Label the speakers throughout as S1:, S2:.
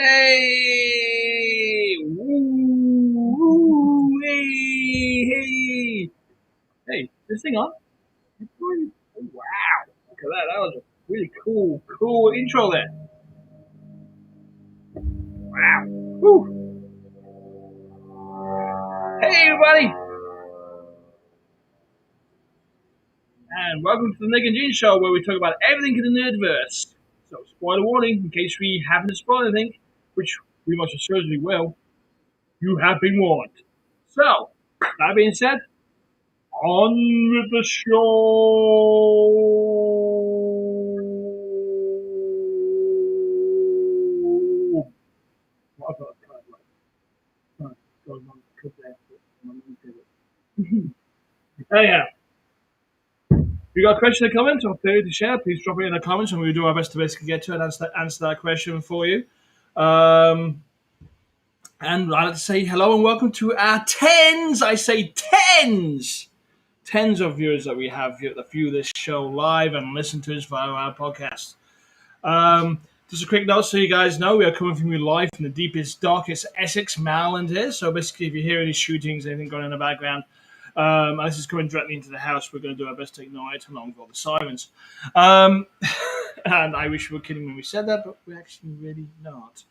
S1: Hey! Woo! Woo! Hey! Hey! Hey, this thing on? Oh, wow! Look at that. That was a really cool intro there. Wow! Woo! Hey, everybody! And welcome to the Nick and Gene Show, where we talk about everything in the Nerdverse. So, spoiler warning, in case we haven't spoiled anything, which we most assuredly will, you have been warned. So, that being said, on with the show. What about Anyhow, if you got a question or comment or theory to share, please drop it in the comments and we'll do our best to basically get to it and answer that question for you. And I'd like to say hello and welcome to our tens, I say tens of viewers that we have that view this show live and listen to us via our podcast. Just a quick note so you guys know we are coming from you live from the deepest, darkest Essex, Maryland here. So basically, if you hear any shootings, anything going on in the background, this is coming directly into the house. We're going to do our best to ignore it along with all the sirens. And I wish we were kidding when we said that, but we're actually really not.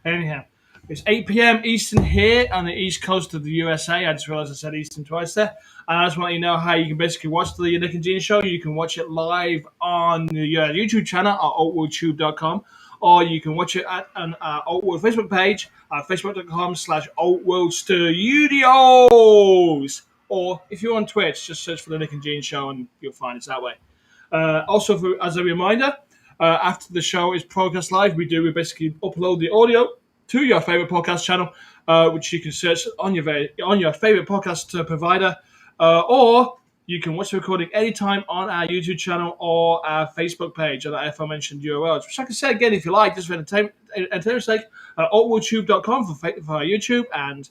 S1: Anyhow, it's 8 p.m. Eastern here on the east coast of the USA. I just realized I said Eastern twice there. And I just want you to know how you can basically watch the Nick and Gene Show. You can watch it live on the YouTube channel at altworldtube.com, or you can watch it on our Altworld Facebook page at facebook.com/altworldstudios. Or if you're on Twitch, just search for the Nick and Gene Show and you'll find us that way. Also, as a reminder, after the show is broadcast live, we basically upload the audio to your favorite podcast channel, which you can search on your favorite podcast provider, or you can watch the recording anytime on our YouTube channel or our Facebook page at the aforementioned URLs. Which I can say again if you like, just for entertainment's sake, altworldtube.com for our YouTube and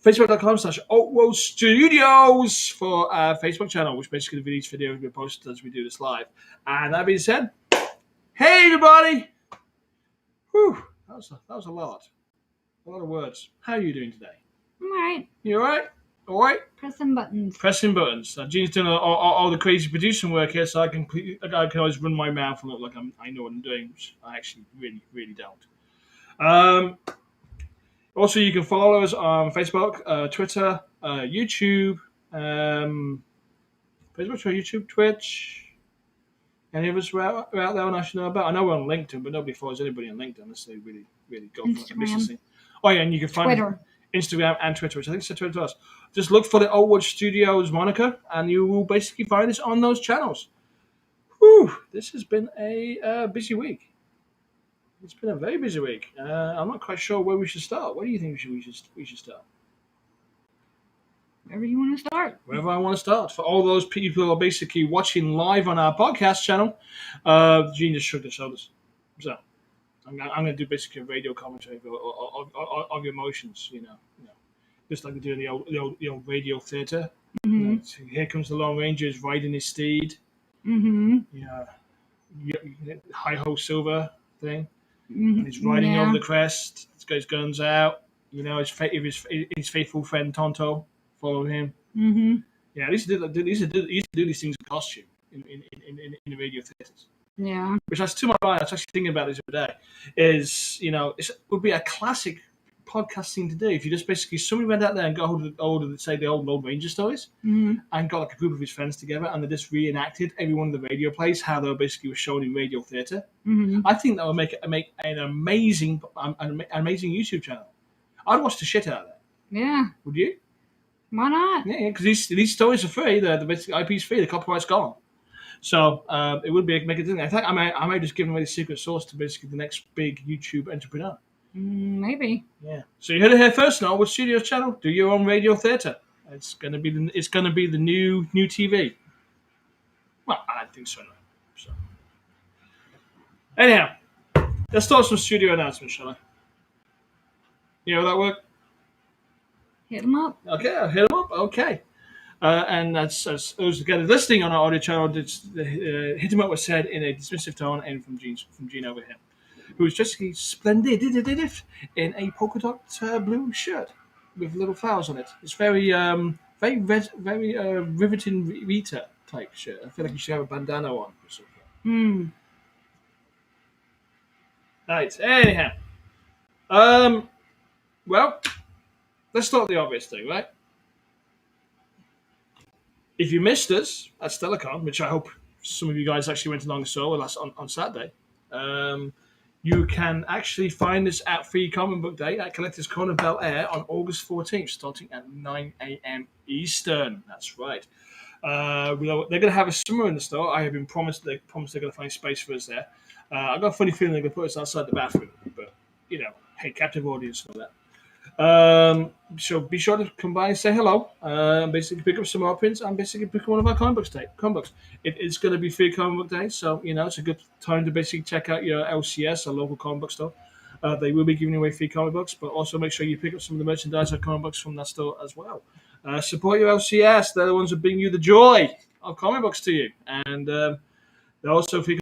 S1: facebook.com/altworldstudios for our Facebook channel, which basically each video will be posted as we do this live. And that being said, hey everybody! Whew, that was a lot of words. How are you doing today?
S2: I'm alright.
S1: You alright? Alright?
S2: Pressing buttons.
S1: Now, Gene's doing all the crazy producing work here, so I can always run my mouth and look like I know what I'm doing, which I actually really don't. Also, you can follow us on Facebook, Twitter, YouTube, Twitch. Any of us are out there I should know about? I know we're on LinkedIn, but nobody follows anybody on LinkedIn unless they really go for it. Oh, yeah, and you can find
S2: Twitter.
S1: Instagram and Twitter, which I think is Twitter to us. Just look for the Altworld Studios moniker, and you will basically find us on those channels. Whew, this has been a busy week. It's been a very busy week. I'm not quite sure where we should start. Where do you think we should start?
S2: Wherever you want to start.
S1: Wherever I want to start. For all those people who are basically watching live on our podcast channel, Gene just shrugged his shoulders. So I'm going to do basically a radio commentary of emotions, you know, just like we do in the old radio theatre.
S2: Mm-hmm.
S1: You know, so here comes the Lone Ranger, is riding his steed.
S2: Mm-hmm.
S1: Yeah, hi ho silver thing.
S2: Mm-hmm.
S1: And he's riding over the crest. He's got his guns out. You know, his faithful friend Tonto follow him.
S2: Mm-hmm.
S1: Yeah, they used to do these things in costume in the radio theatres.
S2: Yeah.
S1: Which that's to my mind. I was actually thinking about this the other day. Is it would be a classic podcast thing to do if you just basically somebody went out there and got hold of the old Ranger stories,
S2: mm-hmm.
S1: and got like a group of his friends together and they just reenacted every one of the radio plays how they basically were shown in radio theatre.
S2: Mm-hmm.
S1: I think that would make an amazing YouTube channel. I'd watch the shit out of that.
S2: Yeah.
S1: Would you?
S2: Why not?
S1: Yeah, because these stories are free. The basic IP's free. The copyright's gone. So it would make a thing. I think I might just give away the secret sauce to basically the next big YouTube entrepreneur.
S2: Maybe.
S1: Yeah. So you heard it here first. Now, with Studios channel, do your own radio theatre. It's gonna be the new TV. Well, I don't think so. No. So anyhow, let's start some studio announcements, shall I? You know how that work?
S2: Hit them up.
S1: Okay, I'll hit them up. Okay. And as those again listening on our audio channel, hit him up was said in a dismissive tone and from Gene over here. who was just splendid in a polka dot blue shirt with little flowers on it. It's very riveting Rita type shirt. I feel like you should have a bandana on or something.
S2: Mm.
S1: Right. Anyhow, um, well, let's start the obvious thing, right? If you missed us at StellaCon, which I hope some of you guys actually went along and saw last on Saturday, you can actually find us at Free Comic Book Day at Collectors Corner Bel Air on August 14th, starting at 9 a.m. Eastern. That's right. They're going to have a summer in the store. I have been promised they're going to find space for us there. I've got a funny feeling they're going to put us outside the bathroom, but hey, captive audience and all that. So be sure to come by and say hello. Basically pick up some more prints and basically pick up one of our comic books. It is going to be Free Comic Book Day, so it's a good time to basically check out your LCS, a local comic book store. They will be giving away free comic books, but also make sure you pick up some of the merchandise or comic books from that store as well. Support your LCS; they're the ones that bring you the joy of comic books to you, and they're also free.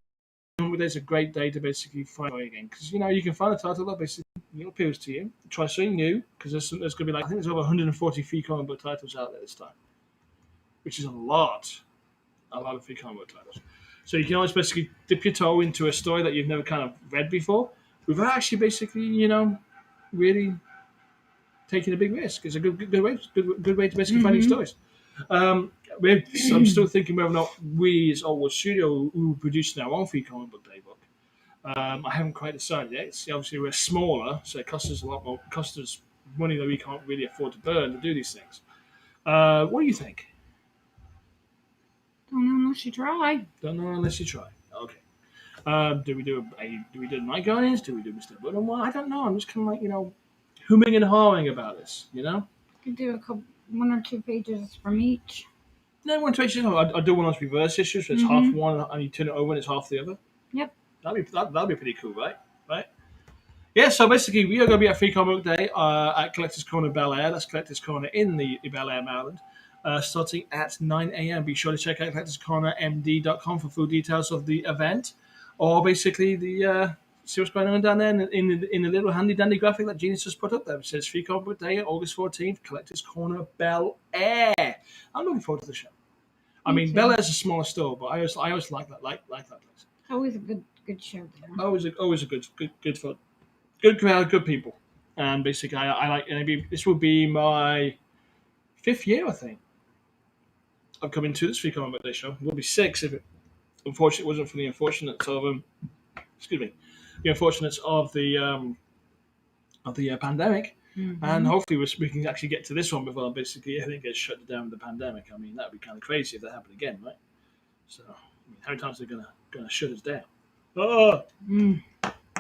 S1: There's a great day to basically find again because you can find a title that basically appeals to you. Try something new because there's going to be I think there's over 140 free comic book titles out there this time, which is a lot of free comic book titles. So you can always basically dip your toe into a story that you've never kind of read before without actually basically really taking a big risk. It's a good way to basically find these stories. I'm still thinking whether or not we as Oldwood Studio who produce our own free comic book day book. I haven't quite decided yet. Obviously, we're smaller, so it costs us a lot more. Costs us money that we can't really afford to burn to do these things. What do you think?
S2: Don't know unless you try.
S1: Don't know unless you try. Okay. Do we do Night Guardians? Do we do Mr. Button? Well, I don't know. I'm just kind of humming and hawing about this.
S2: You could do one or two pages from each.
S1: No, one pages. I do one of those reverse issues. So it's half one, and you turn it over, and it's half the other.
S2: Yep.
S1: That'd be pretty cool, right? Right. Yeah. So basically, we are going to be at Free Comic Book Day at Collectors Corner Bel Air. That's Collectors Corner in the Bel Air, Maryland. Starting at 9 a.m. Be sure to check out collectorscornermd.com for full details of the event, or basically the see what's going on down there in the little handy dandy graphic that Genius just put up there. It says Free Comic Book Day, August 14th, Collectors Corner Bel Air. I'm looking forward to the show. I mean, Bel Air's a smaller store, but I always like that place.
S2: Always a good show there.
S1: Always a good fun, good crowd, good people, and basically I like. And this will be my 5th year, I think. I'm coming to this Free Comic Book Day show. It will be 6 if it unfortunately wasn't for the unfortunates of the unfortunates of the pandemic, and hopefully we can actually get to this one before basically everything gets shut down with the pandemic. I mean, that would be kind of crazy if that happened again, right? So, how many times are they gonna shut us down? I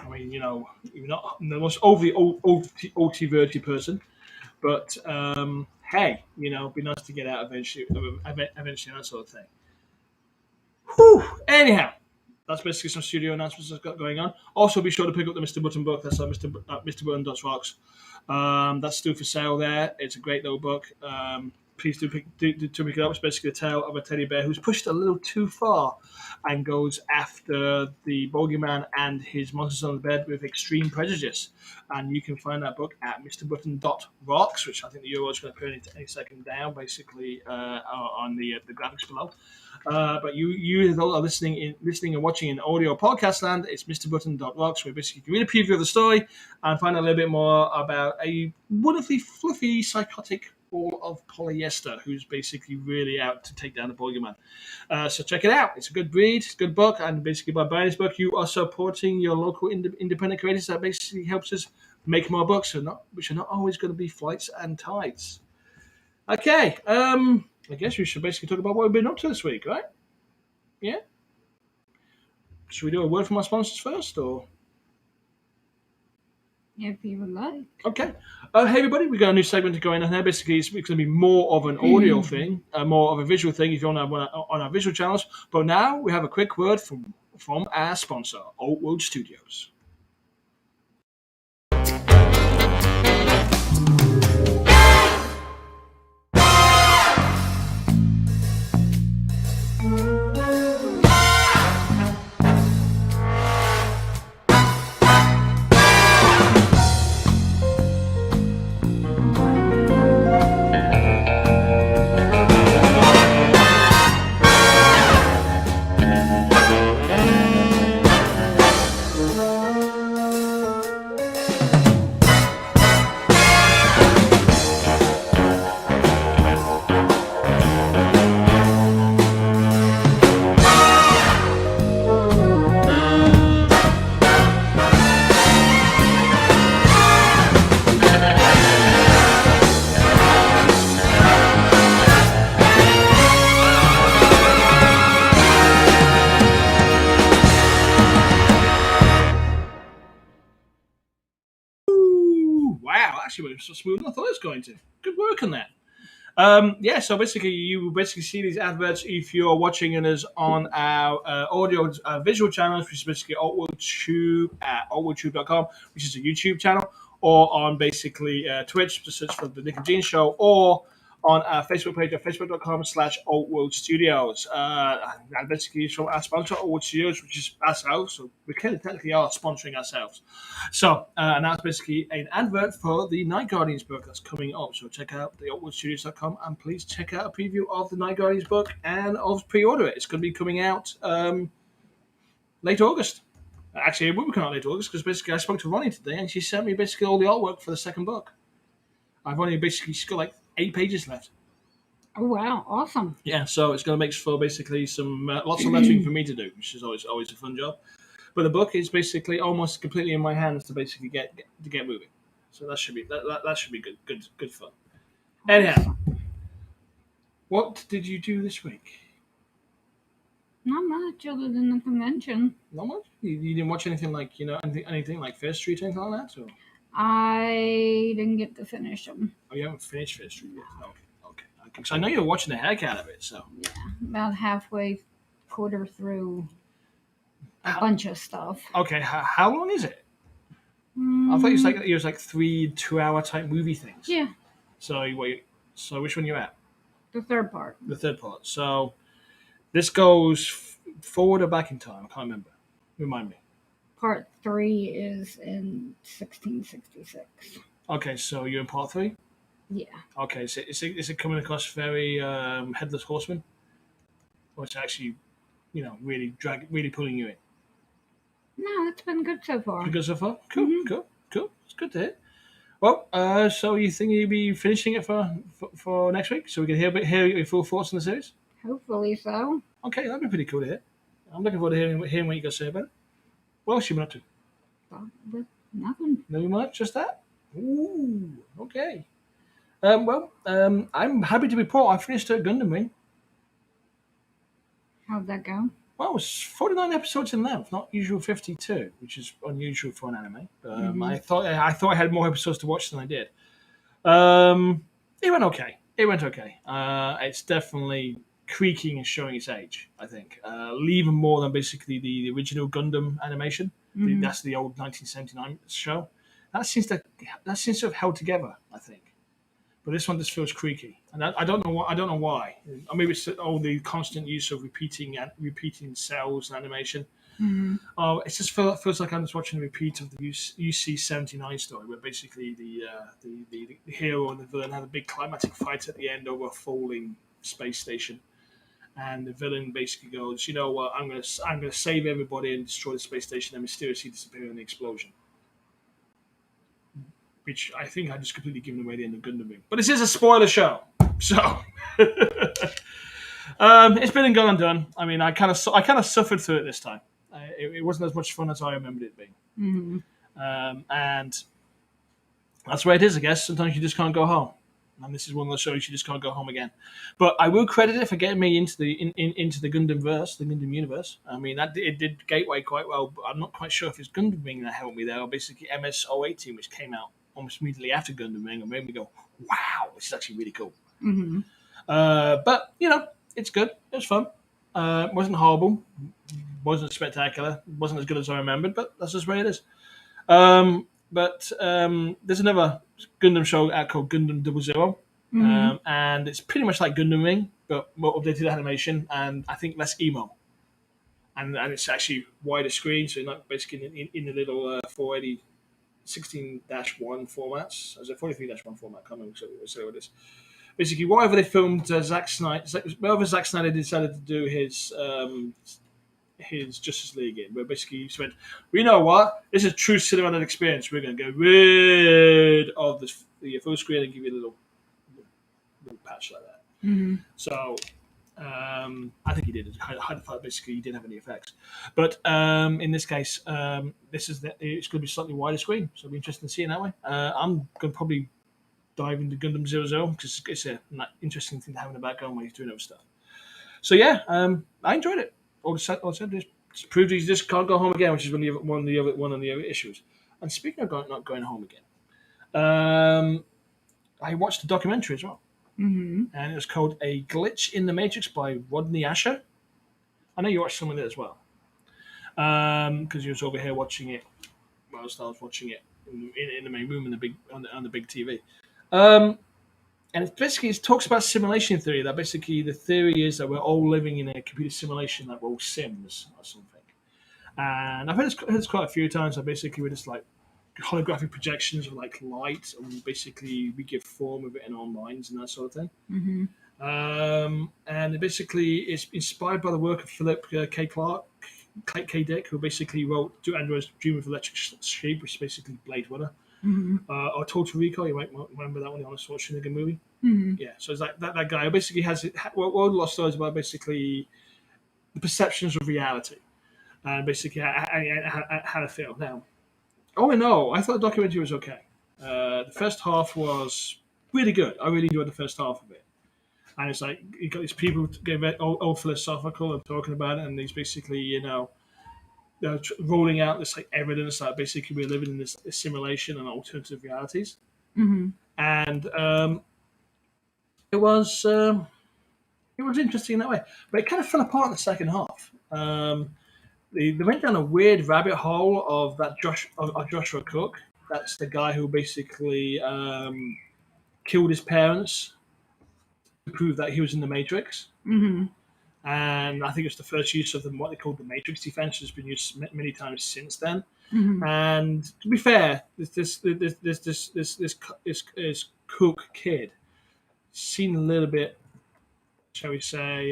S1: mean, you're not the most overly OT person, but hey, it'd be nice to get out eventually, that sort of thing. Whew. Anyhow, that's basically some studio announcements that's got going on. Also, be sure to pick up the Mr. Button book. That's at Mr. Button.rocks. That's still for sale there. It's a great little book. Please do pick it up. It's basically the tale of a teddy bear who's pushed a little too far and goes after the bogeyman and his monsters on the bed with extreme prejudice. And you can find that book at mrbutton.rocks, which I think the URL is going to appear any second down, basically on the graphics below. But you are listening and watching in audio podcast land. It's mrbutton.rocks, where basically you can read a preview of the story and find out a little bit more about a wonderfully fluffy, psychotic ball of polyester who's basically really out to take down the bogeyman. So check it out. It's a good read, it's a good book, and basically by buying this book, you are supporting your local independent creators. That basically helps us make more books, which are not always going to be flights and tides. Okay, I guess we should basically talk about what we've been up to this week, right? Yeah? Should we do a word from our sponsors first, or...?
S2: If you would like.
S1: Okay. Hey, everybody, we got a new segment going on here. Basically, it's going to be more of an audio thing, more of a visual thing if you're on our visual channels. But now we have a quick word from our sponsor, Oldwood Studios. Ooh, wow, actually went so smooth than I thought it was going to. Good work on that. Yeah, so basically, you basically see these adverts if you're watching us on our audio visual channels, which is basically altwoodtube at altwoodtube.com, which is a YouTube channel, or on basically Twitch, to search for the Nick and Gene Show, or on our Facebook page at facebook.com/altwood studios. And basically, it's from our sponsor, Altwood Studios, which is ourselves, so we kind of technically are sponsoring ourselves. So, and that's basically an advert for the Night Guardians book that's coming up. So check out the altwoodstudios.com and please check out a preview of the Night Guardians book and of pre-order it. It's going to be coming out late August. Actually, it will be coming out late August because basically I spoke to Ronnie today and she sent me basically all the artwork for the second book. I've only basically got like 8 pages left.
S2: Oh wow, awesome!
S1: Yeah, so it's going to make for basically some lots of lettering for me to do, which is always a fun job. But the book is basically almost completely in my hands to basically get moving. So that should be that should be good fun. Anyhow, what did you do this week?
S2: Not much other than the convention.
S1: Not much. You didn't watch anything like anything like Fair Street or anything like that, or
S2: I didn't get to finish them.
S1: oh, you haven't finished Fair Street yet? Okay. Because I know you're watching the heck out of it. So
S2: Yeah, about halfway, quarter through a
S1: How-
S2: bunch of stuff.
S1: okay, how long is it? I thought it was like 3 2-hour type movie things.
S2: Yeah,
S1: So so which one you at?
S2: the third part.
S1: The third part. So this goes forward or back in time? I can't remember. Remind me.
S2: Part 3 is in 1666.
S1: Okay, so you're in part 3.
S2: Yeah.
S1: Okay, so is it coming across very headless horseman, or it's actually, really pulling you in?
S2: No, it's been good so far.
S1: Because so far, cool,
S2: Mhm.
S1: cool. It's good to hear. Well, so you think you'll be finishing it for next week, so we can hear your full thoughts on the series?
S2: Hopefully so.
S1: Okay, that'd be pretty cool to hear. I'm looking forward to hearing what you got to say about it. What else you been up to?
S2: But nothing.
S1: No much, just that. Ooh, okay. I'm happy to report I finished Gundam Wing.
S2: How'd that go?
S1: Well, it was 49 episodes in length, not usual 52, which is unusual for an anime. I thought I had more episodes to watch than I did. It went okay. It's definitely creaking and showing its age, I think. Even more than basically the original Gundam animation. That's the old 1979 show. That seems to have held together, I think. But this one just feels creaky, and I don't know why. Or maybe it's all the constant use of repeating cells and animation. Oh, it just feels like I'm just watching a repeat of the UC-79 story, where basically the hero and the villain had a big climatic fight at the end over a falling space station, and the villain basically goes, "You know what? I'm gonna save everybody and destroy the space station, and mysteriously disappear in the explosion." Which I think I just completely given away the end of Gundam Wing. But this is a spoiler show, so it's been gone and done. I mean, I kind of suffered through it this time. It wasn't as much fun as I remembered it being, and that's the way it is, I guess. Sometimes you just can't go home, and this is one of those shows you just can't go home again. But I will credit it for getting me into the into the Gundam verse, the Gundam universe. I mean, it did gateway quite well, but I'm not quite sure if it's Gundam Wing that helped me there, or basically MS-018, which came out almost immediately after Gundam Wing, and made me go, "Wow, this is actually really cool." But it's good. It was fun. It wasn't horrible. Wasn't spectacular. Wasn't as good as I remembered, but that's just the way it is. But there's another Gundam show out called Gundam 00, and it's pretty much like Gundam Wing, but more updated animation, and I think less emo. And it's actually wider screen, so not basically in the little 480 16-1 formats. As a 43-1 format, I can't remember exactly what it is. Basically, whatever they filmed, Zack Snyder decided to do his his Justice League in, where basically he went, "We know what? This is a true cinematic experience. We're going to get rid of the full screen and give you a little patch like that."
S2: Mm-hmm.
S1: So I think he did. I thought basically he didn't have any effects, but in this case, it's going to be slightly wider screen, so it'll be interesting to see it that way. I'm going to probably dive into Gundam 00 because it's a interesting thing to have in the background when he's doing other stuff. So yeah, I enjoyed it. All I said is proved he just can't go home again, which is one of the other issues. And speaking of not going home again, I watched a documentary as well,
S2: Mm-hmm.
S1: and it was called "A Glitch in the Matrix" by Rodney Asher. I know you watched some of it as well, because you was over here watching it whilst I was watching it in the main room in the big on the big TV. And it talks about simulation theory. That basically the theory is that we're all living in a computer simulation, that we're all Sims or something. And I've heard this quite a few times. That basically we're just like holographic projections of like light, and basically we give form of it in our minds and that sort of thing.
S2: Mm-hmm.
S1: And it basically is inspired by the work of Philip K. Dick, who basically wrote "Do Androids Dream of Electric Sheep," which is basically Blade Runner,
S2: Mm-hmm.
S1: or Total Recall. You might remember that one, the Arnold Schwarzenegger movie.
S2: Mm-hmm.
S1: Yeah, so it's like that guy who basically has World Lost Stories about basically the perceptions of reality and basically how to feel. Now, all in all, I thought the documentary was okay. The first half was really good. I really enjoyed the first half of it. And it's like you got these people getting all philosophical and talking about it, and these basically, rolling out this like evidence that basically we're living in this simulation and alternative realities.
S2: Mm-hmm.
S1: And it was interesting in that way, but it kind of fell apart in the second half. They went down a weird rabbit hole of that Joshua Cook. That's the guy who basically killed his parents to prove that he was in the Matrix.
S2: Mm-hmm.
S1: And I think it's the first use of what they called the Matrix defense, has been used many times since then.
S2: Mm-hmm.
S1: And to be fair, this Cook kid seemed a little bit, shall we say,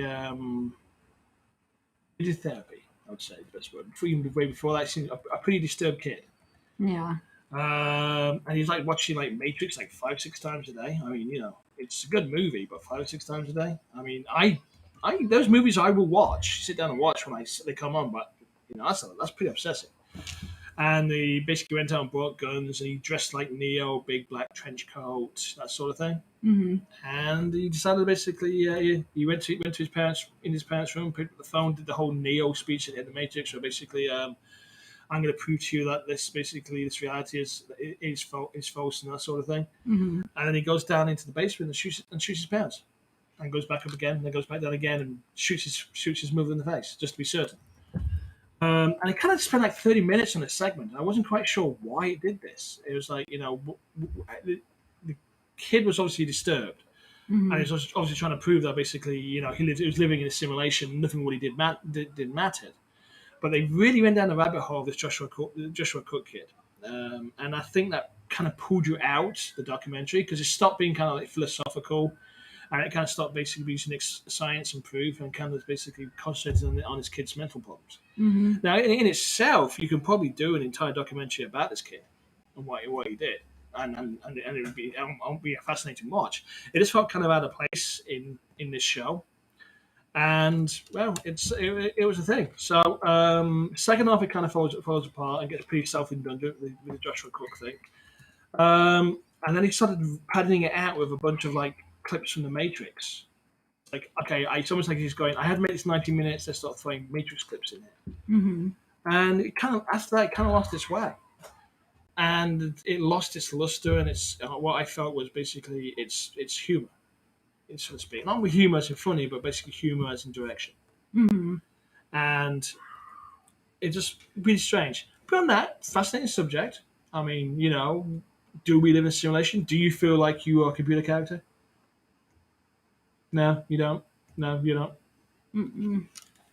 S1: he did therapy. I would say the best word. Even way before that, he seemed a pretty disturbed kid.
S2: Yeah.
S1: And he's like watching like Matrix like 5-6 times a day. I mean, it's a good movie, but 5 or 6 times a day. I mean, I those movies I will watch, sit down and watch when they come on, but that's pretty obsessive. And he basically went out and bought guns, and he dressed like Neo, big black trench coat, that sort of thing.
S2: Mm-hmm.
S1: And he decided basically he went to his parents' room, picked up the phone, did the whole Neo speech at the Matrix, where basically I'm going to prove to you that this reality is false and that sort of thing.
S2: Mm-hmm.
S1: And then he goes down into the basement and shoots his parents, and goes back up again, and then goes back down again and shoots his mother in the face just to be certain. And it kind of spent like 30 minutes on this segment. I wasn't quite sure why it did this. It was like, the kid was obviously disturbed.
S2: Mm-hmm.
S1: And he was obviously trying to prove that basically, he was living in a simulation. Nothing what he did mattered. But they really went down the rabbit hole of this Joshua Cook kid. And I think that kind of pulled you out, the documentary, because it stopped being kind of like philosophical, and it kind of stopped basically using science and proof, and kind of basically concentrated on his kid's mental problems.
S2: Mm-hmm.
S1: Now, in itself, you can probably do an entire documentary about this kid and what he did, and it would be a fascinating watch. It just felt kind of out of place in this show, and well, it was a thing. So second half, it kind of falls apart and gets pretty self-indulgent with the Joshua Cook thing, and then he started padding it out with a bunch of like clips from the Matrix. Like, okay, it's almost like he's going, I had made this 90 minutes, let's start throwing Matrix clips in here.
S2: Mm-hmm.
S1: And it kind of, after that, it kind of lost its way. And it lost its luster, and it's what I felt was basically its humor, so to speak. Not with humor as in funny, but basically humor as in direction.
S2: Mm-hmm.
S1: And it just really strange. Beyond that, fascinating subject. I mean, do we live in a simulation? Do you feel like you are a computer character? No, you don't. No, you don't.
S2: Mm-mm.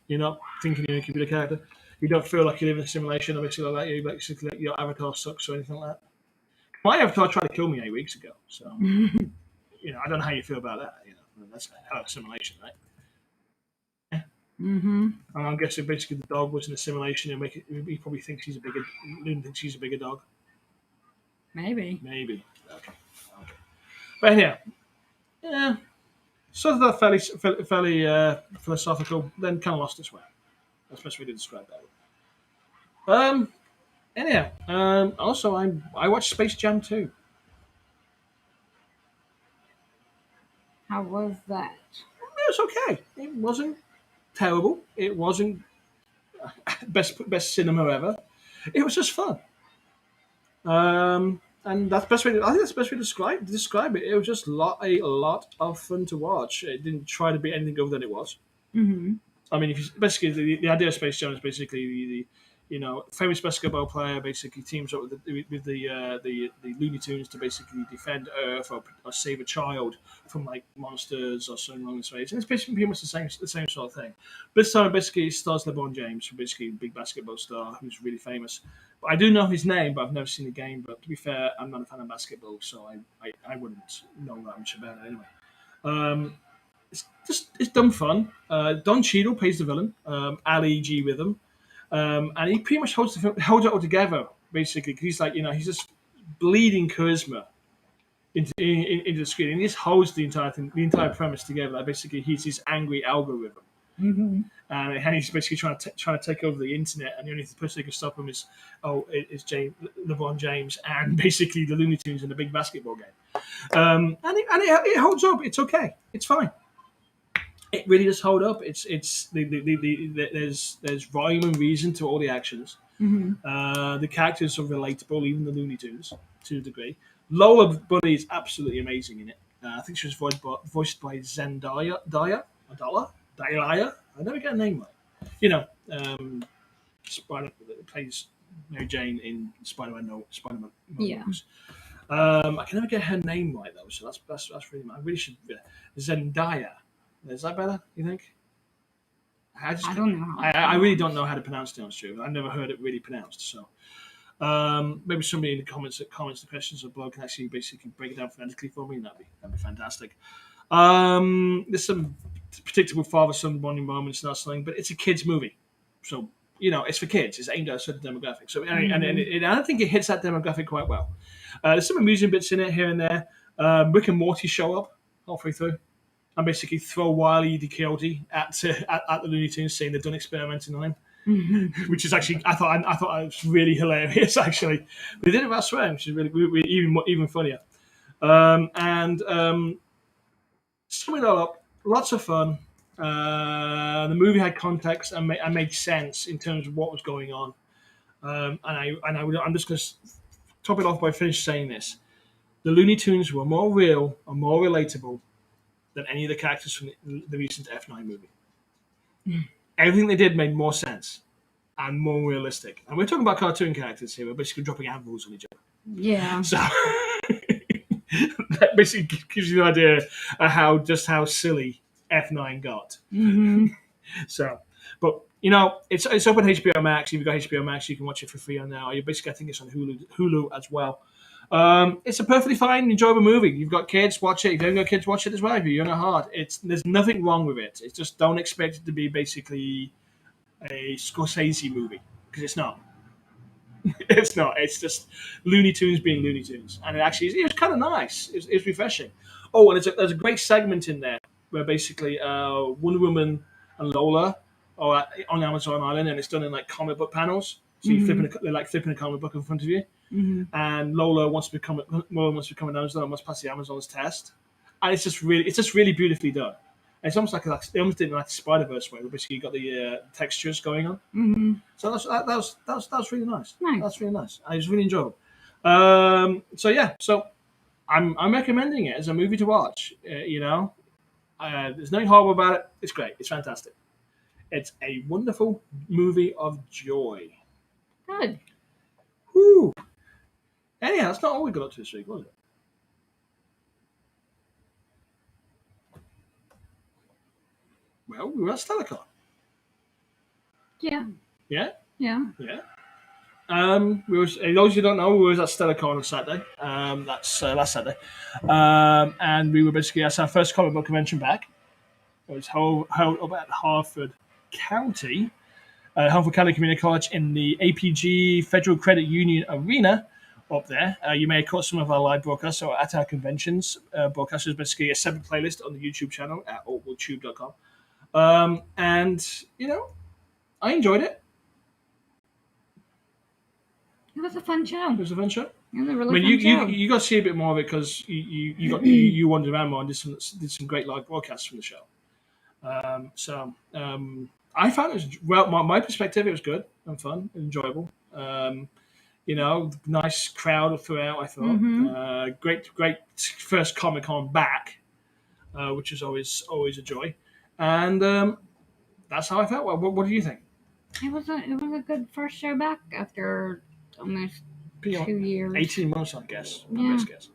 S1: You're not thinking you're a computer character. You don't feel like you live in a simulation or basically like that. You basically like your avatar sucks or anything like that. My avatar tried to kill me 8 weeks ago, so I don't know how you feel about that. That's a hell of a simulation, right?
S2: Mm-hmm.
S1: And I'm guessing basically the dog was in a simulation and he probably thinks he's a bigger. Loon thinks he's a bigger dog.
S2: Maybe.
S1: Maybe. Okay. Okay. But anyhow, yeah. Sort of that fairly philosophical, then kind of lost its way. That's the best way to describe that. Um. Anyhow, also I watched Space Jam 2.
S2: How was that?
S1: It was okay. It wasn't terrible. It wasn't best cinema ever. It was just fun. And that's the best way. I think that's the best way to describe it. It was just a lot of fun to watch. It didn't try to be anything other than it was.
S2: Mm-hmm.
S1: I mean, if you, basically the idea of Space Jam is basically famous basketball player basically teams up with the Looney Tunes to basically defend Earth or save a child from like monsters or something along this way. And it's basically pretty much the same sort of thing. But this time, basically, it stars LeBron James, who basically a big basketball star who's really famous. But I do know his name, but I've never seen the game. But to be fair, I'm not a fan of basketball, so I wouldn't know that much about it anyway. Um, it's dumb fun. Don Cheadle plays the villain, Ali G Rhythm, and he pretty much holds it all together basically. 'Cause he's like he's just bleeding charisma into the screen, and he just holds the entire thing, the entire premise together. Like basically, he's this angry algorithm.
S2: Mm-hmm.
S1: And he's basically trying to take over the internet, and the only person who can stop him is LeBron James, and basically the Looney Tunes in the big basketball game. And it holds up. It's okay. It's fine. It really does hold up. There's rhyme and reason to all the actions.
S2: Mm-hmm.
S1: The characters are relatable, even the Looney Tunes to a degree. Lola Bunny is absolutely amazing in it. I think she was voiced by Zendaya, Daya. I never get a name right. Spider plays Mary Jane in Spider-Man. No, Spider-Man.
S2: Yeah.
S1: I can never get her name right though, so that's really. I really should. Zendaya. Is that better? You think?
S2: I don't know how.
S1: I really don't know how to pronounce the truth. I've never heard it really pronounced. So maybe somebody in the comments the questions or blog can actually basically break it down phonetically for me. And that'd be fantastic. There's some predictable father-son bonding moments and that sort of thing, but it's a kids movie, so it's for kids. It's aimed at a certain demographic. So and I don't think it hits that demographic quite well. There's some amusing bits in it here and there. Rick and Morty show up halfway through and basically throw Wile E. Coyote at the Looney Tunes, saying they've done experimenting on him,
S2: Mm-hmm.
S1: which is actually I thought it was really hilarious. Actually, they did it without swearing, which is really even funnier. And summing it all up, lots of fun. The movie had context and made sense in terms of what was going on. I'm just going to top it off by finish saying this: the Looney Tunes were more real and more relatable than any of the characters from the recent F9 movie. Everything they did made more sense and more realistic. And we're talking about cartoon characters here. We're basically dropping animals on each other.
S2: Yeah.
S1: So that basically gives you an idea of how silly F9 got.
S2: Mm-hmm.
S1: So, but it's open HBO Max. If you've got HBO Max, you can watch it for free on now. I think it's on Hulu as well. It's a perfectly fine, enjoyable movie. You've got kids, watch it. If you haven't got kids, watch it as well. If you're in a heart, there's nothing wrong with it. It's just don't expect it to be basically a Scorsese movie because it's not. It's not. It's just Looney Tunes being Looney Tunes, and it was kind of nice. It's refreshing. Oh, and there's a great segment in there where basically Wonder Woman and Lola are on Amazon Island, and it's done in like comic book panels. So they're like flipping a comic book in front of you,
S2: Mm-hmm.
S1: and Lola wants to become an Amazon and must pass the Amazon's test, and it's just really beautifully done. It's almost like they almost did it like Spider-Verse way, where basically you got the textures going on.
S2: Mm-hmm.
S1: So that was really nice.
S2: Nice.
S1: That's really nice. I was really enjoyable. So yeah, so I'm recommending it as a movie to watch. There's nothing horrible about it. It's great. It's fantastic. It's a wonderful movie of joy.
S2: Good.
S1: Woo. Anyhow, that's not all we got up to this week, was it? Well, we were at StellaCon.
S2: Yeah.
S1: Yeah,
S2: Yeah.
S1: yeah. Those of you who don't know, we were at StellaCon on Saturday. That's last Saturday, and we were basically that's our first comic book convention back. It was held up at Hartford County, Hartford County Community College in the APG Federal Credit Union Arena up there. You may have caught some of our live broadcasts or at our conventions. Broadcast is basically a separate playlist on the YouTube channel at altworldtube.com. And, I enjoyed it.
S2: It was a fun show.
S1: It was a fun show.
S2: It was a really fun show.
S1: You got to see a bit more of it because you wandered around more and did some great live broadcasts from the show. I found it was my perspective. It was good and fun, and enjoyable. Nice crowd throughout. I thought great first Comic-Con back, which is always a joy, and that's how I felt. What do you think?
S2: It was a good first show back after almost 2 years.
S1: 18 months, I guess.
S2: Yeah.
S1: Best guess.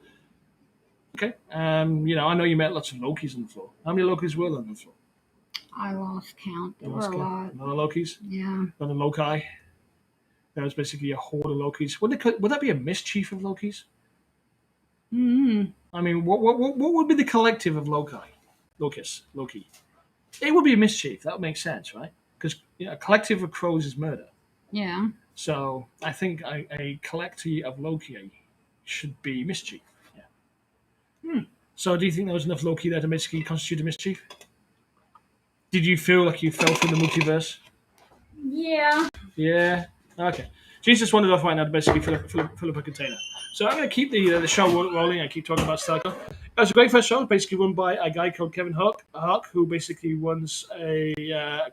S1: Okay. I know you met lots of Lokis on the floor. How many Lokis were there on the floor?
S2: I lost count. There were a lot.
S1: None of Lokis?
S2: Yeah.
S1: None of Loki? There was basically a horde of Lokis. Would that be a mischief of Lokis?
S2: Mm-hmm.
S1: I mean, what would be the collective of Loki? Loki. It would be a mischief. That would make sense, right? Because a collective of crows is murder.
S2: Yeah.
S1: So I think a collective of Loki should be mischief. Yeah. So do you think there was enough Loki there to basically constitute a mischief? Did you feel like you fell through the multiverse?
S2: Yeah.
S1: Yeah. Okay. Jesus wandered off right now to basically fill up a container. So I'm going to keep the show rolling. I keep talking about Starco. It was a great first show. Basically run by a guy called Kevin Huck, who basically runs a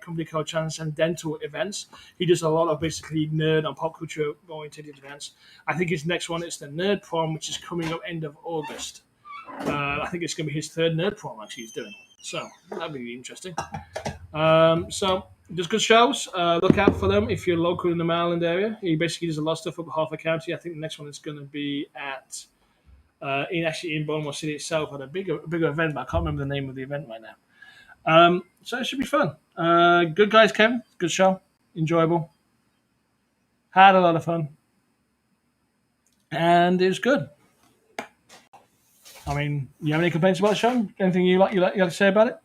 S1: company called Transcendental Events. He does a lot of basically nerd and pop culture oriented events. I think his next one is the Nerd Prom, which is coming up end of August. I think it's going to be his third Nerd Prom actually he's doing. So that'd be interesting. So there's good shows. Look out for them if you're local in the Maryland area. He basically does a lot of stuff up at Hartford County. I think the next one is going to be at in Baltimore City itself at a bigger event, but I can't remember the name of the event right now. So it should be fun. Good guys, Kevin. Good show. Enjoyable. Had a lot of fun. And it was good. I mean, you have any complaints about the show? Anything you like to say about it?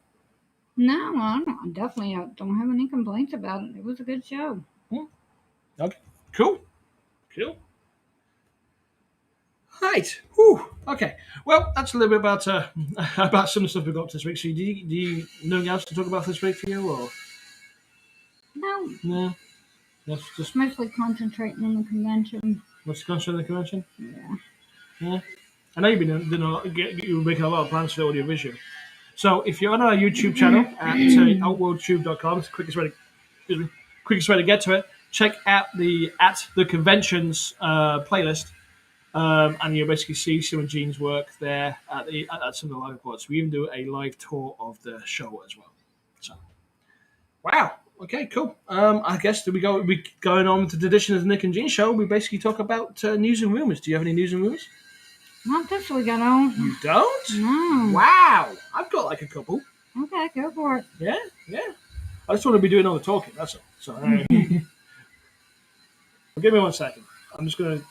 S2: No, I definitely don't have any complaints about it. It was a good show.
S1: Okay, cool. Right. Whew. Okay. Well, that's a little bit about some of the stuff we got this week. So, do you nothing else to talk about this week for you, or
S2: No.
S1: That's just
S2: Mostly concentrating on the convention.
S1: what's the concept of the convention?
S2: Yeah.
S1: I know you've been doing you were making a lot of plans for the audio visual. So, if you're on our YouTube channel at outworldtube.com, it's the quickest way to get to it. Check out the conventions playlist. And you basically see some of Gene's work there at some of the live reports. We even do a live tour of the show as well. So, wow. Okay, cool. I guess we going on to the tradition of the Nick and Gene show. We basically talk about news and rumors. Do you have any news and rumors?
S2: Not this week, I don't.
S1: You don't?
S2: No.
S1: Wow. I've got like a couple.
S2: Okay, go for it.
S1: Yeah. I just want to be doing all the talking. That's all. So, give me 1 second. I'm gonna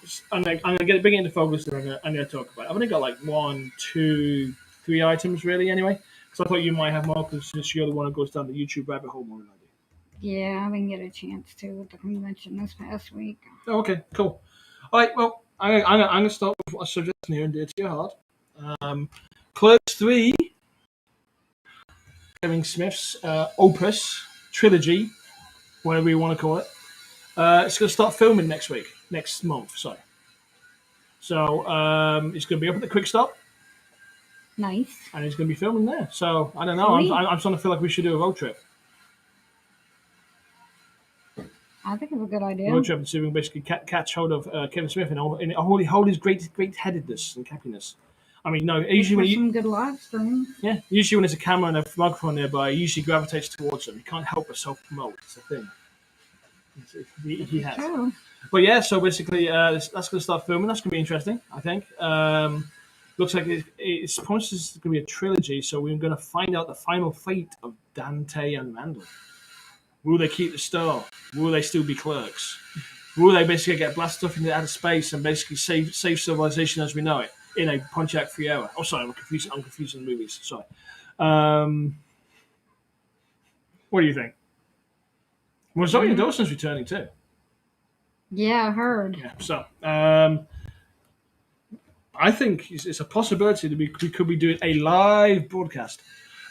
S1: bring it into focus and I'm gonna talk about it. I've only got like 1, 2, 3 items really anyway. Because I thought you might have more because you're the one who goes down the YouTube rabbit hole more than I do.
S2: Yeah, I didn't get a chance to at the convention this past week.
S1: Oh, okay, cool. All right, well, I'm gonna start with a suggestion here and dear to your heart. Clerks 3, Kevin Smith's opus trilogy, whatever you want to call it. It's going to start filming next month. Sorry. So it's going to be up at the Quick Stop.
S2: Nice.
S1: And it's going to be filming there. So I don't know. I'm starting to feel like we should do a road trip.
S2: I think it's a good idea.
S1: Road trip and see if we can basically catch hold of Kevin Smith and hold his great-headedness and cappiness. I mean, no. Usually
S2: some good live streams.
S1: Yeah. Usually when there's a camera and a microphone nearby, he usually gravitates towards them. He can't help but self-promote. It's a thing. He has.
S2: True.
S1: But yeah, so basically that's going to start filming. That's going to be interesting, I think. Looks like it's promises to be a trilogy, so we're going to find out the final fate of Dante and Randall. Will they keep the star? Will they still be clerks? Will they basically get blasted off into outer space and basically save civilization as we know it in a Pontiac Fiero? Oh, sorry, I'm confusing the movies. Sorry. What do you think? Well, Zoe Dawson's returning too.
S2: Yeah, I heard.
S1: Yeah. So I think it's a possibility that we could be doing a live broadcast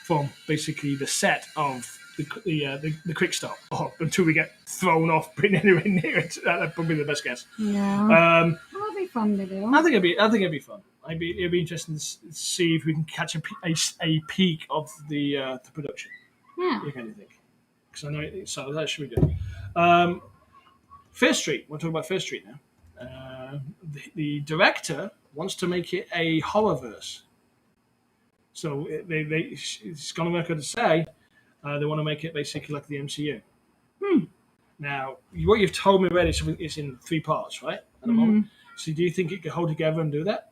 S1: from basically the set of the quick stop, until we get thrown off, being anywhere near it. That'd probably be the best guess.
S2: Yeah. That'll be fun to do.
S1: I think it'd be fun. It'd be interesting to see if we can catch a peak of the production.
S2: Yeah.
S1: If anything, because I know so that should be good. Fear Street. We'll talk about Fear Street now. The director wants to make it a horrorverse. So it's gone on record to say they want to make it basically like the MCU. Now, what you've told me already is in 3 parts, right? At the moment. So do you think it could hold together and do that?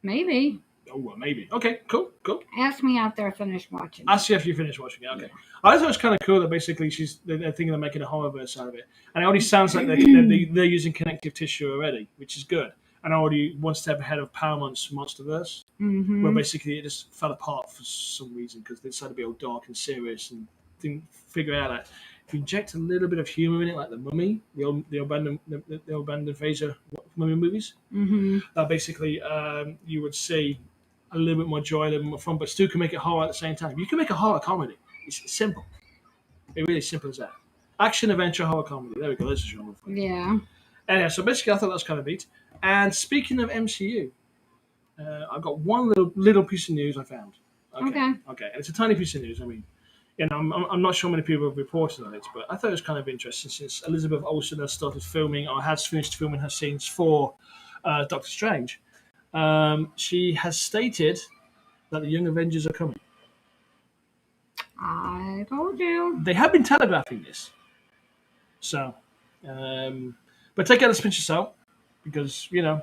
S2: Maybe.
S1: Oh, well, maybe. Okay, cool.
S2: Ask me after I finish watching.
S1: I'll see if you finish watching it. Okay. Yeah. I thought it was kind of cool that basically they're thinking of making a horrorverse out of it, and it already sounds like they're using connective tissue already, which is good. And already one step ahead of Paramount's MonsterVerse, where basically it just fell apart for some reason because they decided to be all dark and serious and didn't figure out that if you inject a little bit of humor in it, like the Mummy, the old Brendan Fraser Mummy movies, basically you would see a little bit more joy, a little bit more fun, but still can make it horror at the same time. You can make a horror comedy. It's simple. It's really simple as that. Action, adventure, horror comedy. There we go. There's a genre for it.
S2: Yeah.
S1: Anyway, so basically I thought that was kind of neat. And speaking of MCU, I've got one little piece of news I found. Okay. And it's a tiny piece of news. I mean, I'm not sure many people have reported on it, but I thought it was kind of interesting since Elizabeth Olsen has started filming or has finished filming her scenes for Doctor Strange. She has stated that the Young Avengers are coming.
S2: I told you.
S1: They have been telegraphing this. So, but take it as a pinch of salt because, it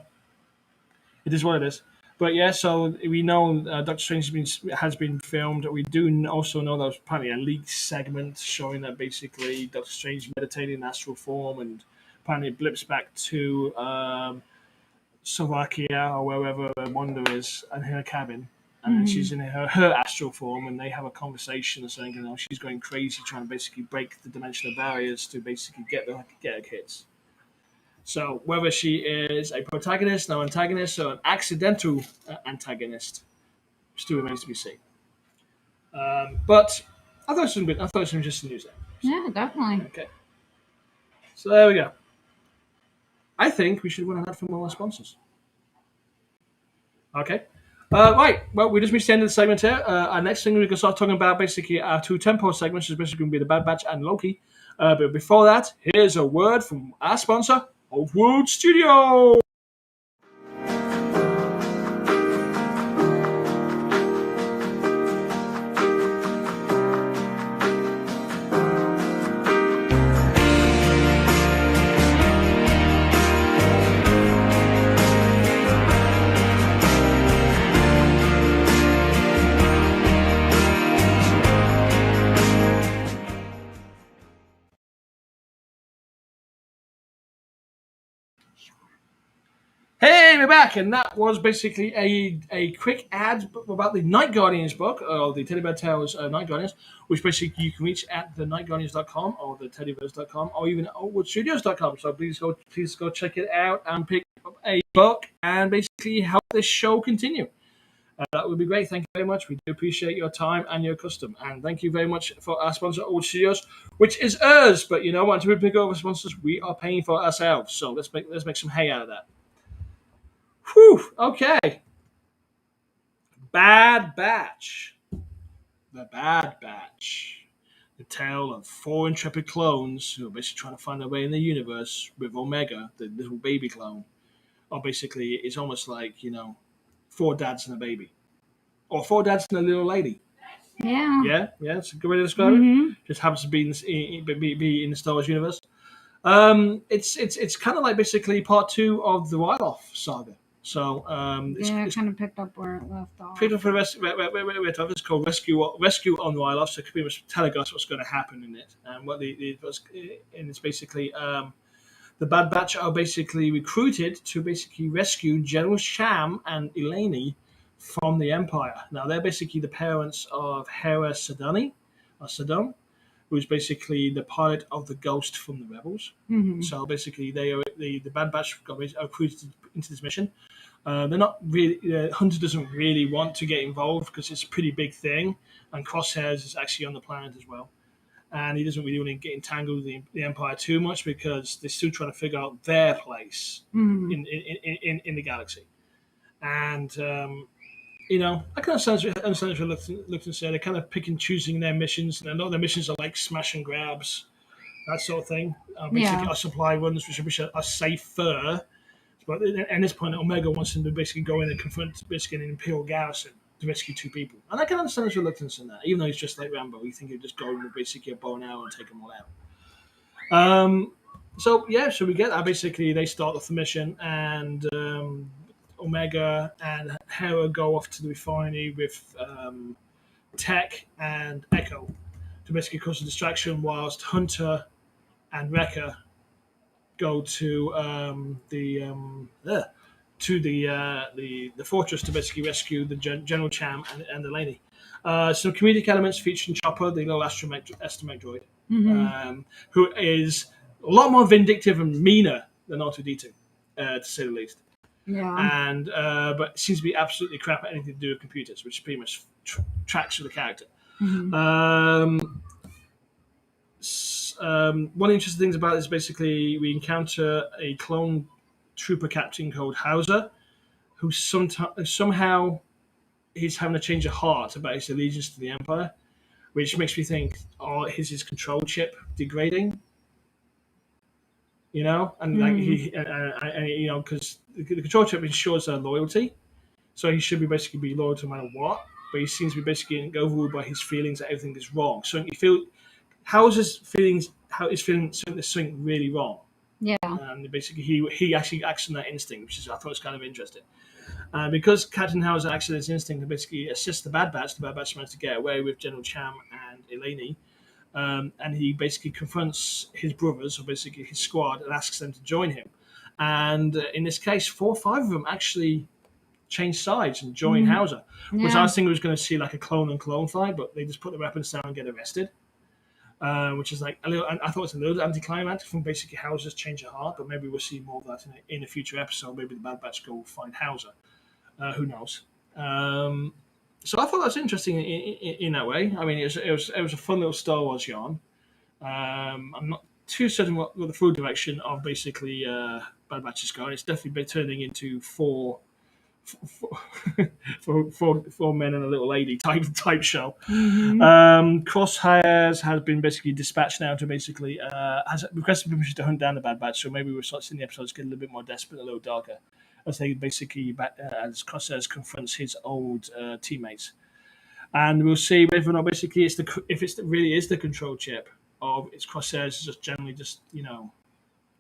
S1: is what it is. But yeah, so we know Doctor Strange has been filmed. We do also know there was apparently a leaked segment showing that basically Doctor Strange meditating in astral form, and apparently it blips back to Slovakia or wherever Wanda is in her cabin, and then she's in her astral form, and they have a conversation saying, she's going crazy trying to basically break the dimensional barriers to basically get her kids. So whether she is a protagonist, no antagonist, or an accidental antagonist, still remains to be seen. But I thought it was some interesting news there.
S2: Yeah, definitely.
S1: Okay. So there we go. I think we should run an ad from all our sponsors. Okay. Right. Well, we just reached the end of the segment here. Our next thing we can start talking about basically our 2 tempo segments, which is basically going to be the Bad Batch and Loki. But before that, here's a word from our sponsor, Oldwood Studio. Hey, we're back, and that was basically a quick ad about the Night Guardians book, or the Teddy Bear Tales Night Guardians, which basically you can reach at thenightguardians.com or the teddybears.com or even oldwoodstudios.com. So please go check it out and pick up a book and basically help this show continue. That would be great. Thank you very much. We do appreciate your time and your custom. And thank you very much for our sponsor, Old Studios, which is us. But you know what? Until we pick over sponsors, we are paying for ourselves. So let's make some hay out of that. Whew, okay. Bad Batch. The Bad Batch. The tale of 4 intrepid clones who are basically trying to find their way in the universe with Omega, the little baby clone. Or basically, it's almost like, 4 dads and a baby. Or 4 dads and a little lady.
S2: Yeah.
S1: Yeah, it's a good way to describe it. Just happens to be in the Star Wars universe. It's kind of like basically part 2 of the Ryloth saga. So
S2: it kind of picked up where it left off.
S1: Picked up for it's called Rescue on Ryloth. So it could pretty much telling us what's going to happen in it, and it's basically the Bad Batch are basically recruited to basically rescue General Sham and Eleni from the Empire. Now they're basically the parents of Hera Sedani, Saddam, who's basically the pilot of the Ghost from the Rebels.
S2: Mm-hmm.
S1: So basically, the Bad Batch got recruited into this mission. They're not really. Hunter doesn't really want to get involved because it's a pretty big thing, and Crosshairs is actually on the planet as well. And he doesn't really want to get entangled with the Empire too much because they're still trying to figure out their place
S2: Mm-hmm.
S1: in the galaxy. And I can understand if you look and say they're kind of pick and choosing their missions, and a lot of their missions are like smash and grabs, that sort of thing. Basically,
S2: Yeah.
S1: our supply runs, which are safer. But at this point, Omega wants them to basically go in and confront basically an Imperial garrison to rescue two people. And I can understand his reluctance in that, even though he's just like Rambo. You think he'd just go with basically a bow and arrow and take them all out. So we get that. Basically, they start off the mission, and Omega and Hera go off to the refinery with Tech and Echo to basically cause a distraction, whilst Hunter and Wrecker go to the fortress to basically rescue the General Cham and Delaney. Some comedic elements featuring Chopper, the little astromech droid,
S2: Mm-hmm.
S1: who is a lot more vindictive and meaner than R2D2, to say the least.
S2: Yeah.
S1: And but seems to be absolutely crap at anything to do with computers, which pretty much tracks with the character.
S2: Mm-hmm.
S1: One of the interesting things about it is basically we encounter a clone trooper captain called Hauser, who somehow he's having a change of heart about his allegiance to the Empire, which makes me think, is his control chip degrading? And like because the control chip ensures their loyalty, so he should basically be loyal to no matter what. But he seems to be basically getting overruled by his feelings that everything is wrong. So you feel Hauser's feelings, how he's feeling something really wrong.
S2: Yeah.
S1: And basically, he actually acts on that instinct, which is I thought was kind of interesting. Because Captain Hauser acts on his instinct to basically assist the Bad Batch managed to get away with General Cham and Eleni. And he basically confronts his brothers, or basically his squad, and asks them to join him. And in this case, 4 or 5 of them actually change sides and join Hauser, which I was thinking was going to see like a clone and clone fight, but they just put the weapons down and get arrested. Which is like a little. I thought it was a little anticlimactic from basically Hauser's change of heart, but maybe we'll see more of that in a future episode. Maybe the Bad Batch go find Hauser. Who knows? So I thought that was interesting in that way. I mean, it was a fun little Star Wars yarn. I'm not too certain what the full direction of basically Bad Batch is going. It's definitely been turning into four men and a little lady type show.
S2: Mm-hmm.
S1: Crosshairs has been basically dispatched now to basically has requested permission to hunt down the Bad Batch. So maybe we'll start seeing the episodes get a little bit more desperate, a little darker, as they basically as Crosshairs confronts his old teammates, and we'll see whether or not basically if it really is the control chip, or it's Crosshairs is just generally just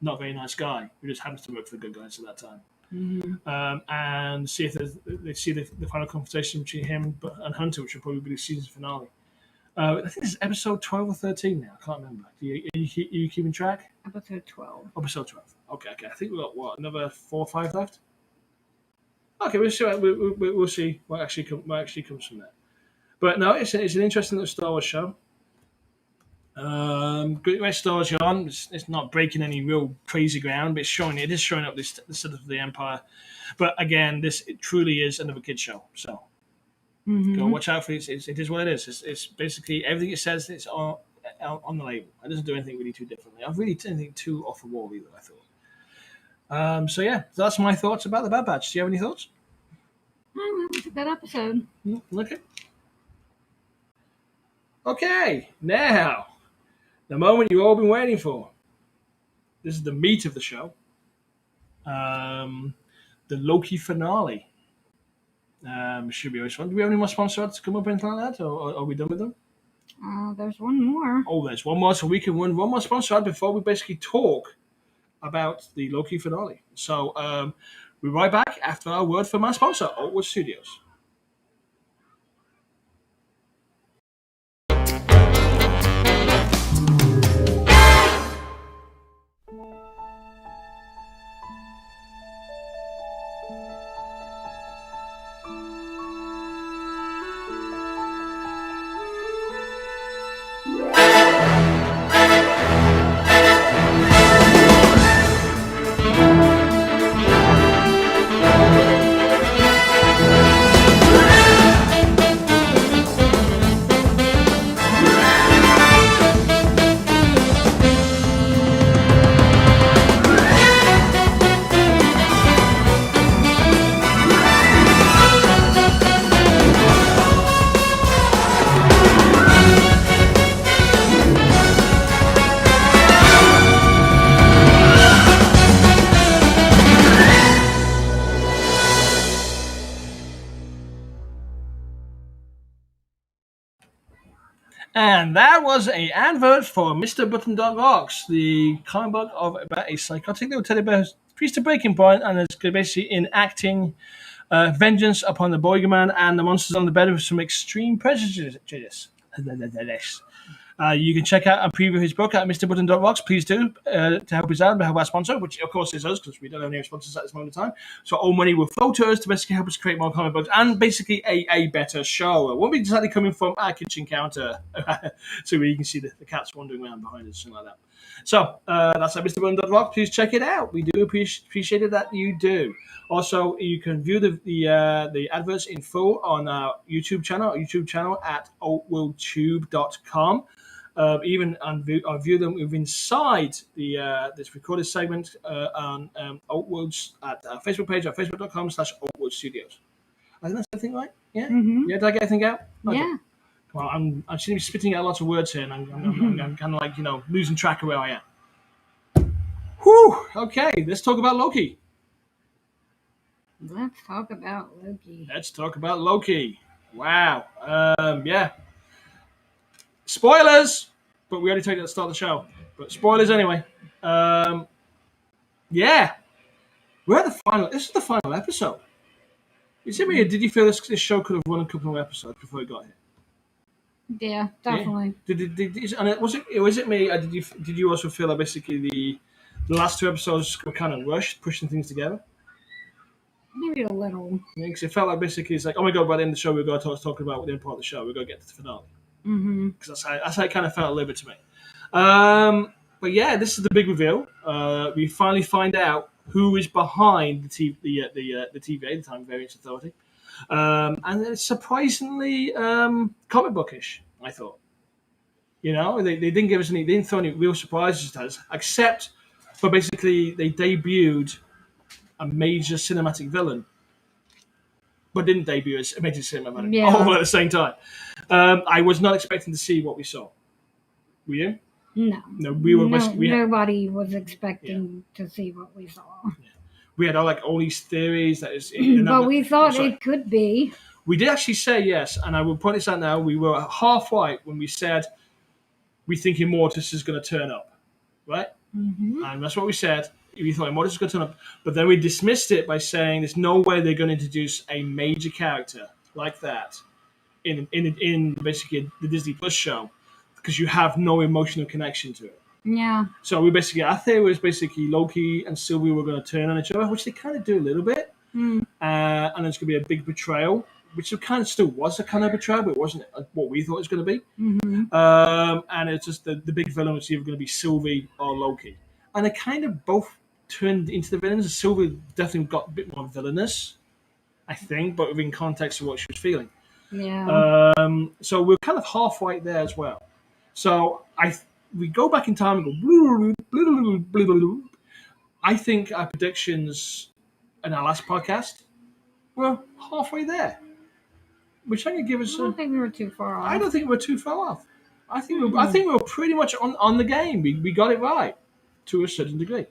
S1: not a very nice guy who just happens to work for the good guys at that time.
S2: Mm-hmm.
S1: And see if they see the final conversation between him and Hunter, which will probably be the season finale. I think this is episode 12 or 13 now. I can't remember. Are you keeping track?
S2: Episode 12.
S1: Episode 12. Okay. I think we've got, another 4 or 5 left? Okay, we'll see what actually comes from that. But no, it's an interesting little Star Wars show. Great Star Wars yarn. It's not breaking any real crazy ground, but it is showing up this sort of the Empire. But again, it truly is another kid show. So go watch out for it. It is what it is. It's basically everything it says. It's on the label. It doesn't do anything really too differently. I've really done anything too off the wall either, I thought. So yeah, that's my thoughts about the Bad Batch. Do you have any thoughts?
S2: Oh, it was a good episode.
S1: Okay, now the moment you've all been waiting for. This is the meat of the show. The Loki finale. Should be always fun. Do we have any more sponsors to come up or anything like that, or are we done with them?
S2: There's one more.
S1: Oh, there's one more, so we can win one more sponsor before we basically talk about the Loki finale. So we'll be right back after our word from our sponsor, Oakwood Studios. And that was a advert for Mr. Button Dot Rocks, the comic book about a psychotic little teddy bear who's reached a breaking point and is basically enacting vengeance upon the boogeyman and the monsters on the bed with some extreme prejudice. You can check out and preview his book at Mr. Button Rocks. Please do to help us out and help our sponsor, which of course is us because we don't have any sponsors at this moment in time. So all money will flow to us to basically help us create more comic books and basically a better show. It won't be exactly coming from our kitchen counter, so you can see the cats wandering around behind us, something like that. So that's at Mr. Button Rocks. Please check it out. We do appreciate it that you do. Also, you can view the adverts in full on our YouTube channel at altworldtube.com. Even view them inside this recorded segment on Altworlds at our Facebook page at facebook.com/Altworld Studios. I think that's everything right? Yeah?
S2: Mm-hmm.
S1: Yeah, did I get everything out? Okay.
S2: Yeah.
S1: Well, I'm seem to be spitting out lots of words here, and I'm kind of like, losing track of where I am. Whew! Okay, let's talk about Loki.
S2: Let's talk about Loki.
S1: Let's talk about Loki. Wow. Yeah. Spoilers! But we already told you at the start of the show. But spoilers anyway. Yeah. We're at the final. This is the final episode. Did you feel this show could have run a couple more episodes before it got here?
S2: Yeah, definitely.
S1: And was it me? Did you also feel that basically the last two episodes were kind of rushed, pushing things together?
S2: Maybe a little.
S1: Yeah, because it felt like basically it's like, oh my god, by the end of the show we're going to talk about the end part of the show. We're going to get to the finale.
S2: Mm-hmm.
S1: Because that's how it kind of felt a little bit to me. But yeah, this is the big reveal. We finally find out who is behind the TVA, the Time Variance Authority, and it's surprisingly comic bookish. I thought, they didn't give us they didn't throw any real surprises at us, except for basically they debuted a major cinematic villain, but didn't debut as a major cinematic all at the same time. I was not expecting to see what we saw. Were you?
S2: No,
S1: we were.
S2: Nobody was expecting to see what we saw.
S1: Yeah. We had all these theories that is,
S2: but we thought it could be.
S1: We did actually say yes, and I will point this out now. We were half right when we said we think Immortus is going to turn up, right?
S2: Mm-hmm.
S1: And that's what we said. We thought Immortus was going to turn up, but then we dismissed it by saying there's no way they're going to introduce a major character like that in basically the Disney Plus show, because you have no emotional connection to it.
S2: Yeah.
S1: So our theory was basically Loki and Sylvie were going to turn on each other, which they kind of do a little bit.
S2: Mm.
S1: And it's going to be a big betrayal, which it kind of still was a kind of betrayal, but it wasn't what we thought it was going to be.
S2: Mm-hmm.
S1: And it's just the big villain was either going to be Sylvie or Loki. And they kind of both turned into the villains. Sylvie definitely got a bit more villainous, I think, but within context of what she was feeling.
S2: Yeah.
S1: So we're kind of half right there as well. So we go back in time and go. I think our predictions in our last podcast were halfway there, which I can give us.
S2: I don't think we were too far off.
S1: I don't think we're too far off. I think we were pretty much on the game. We got it right to a certain degree.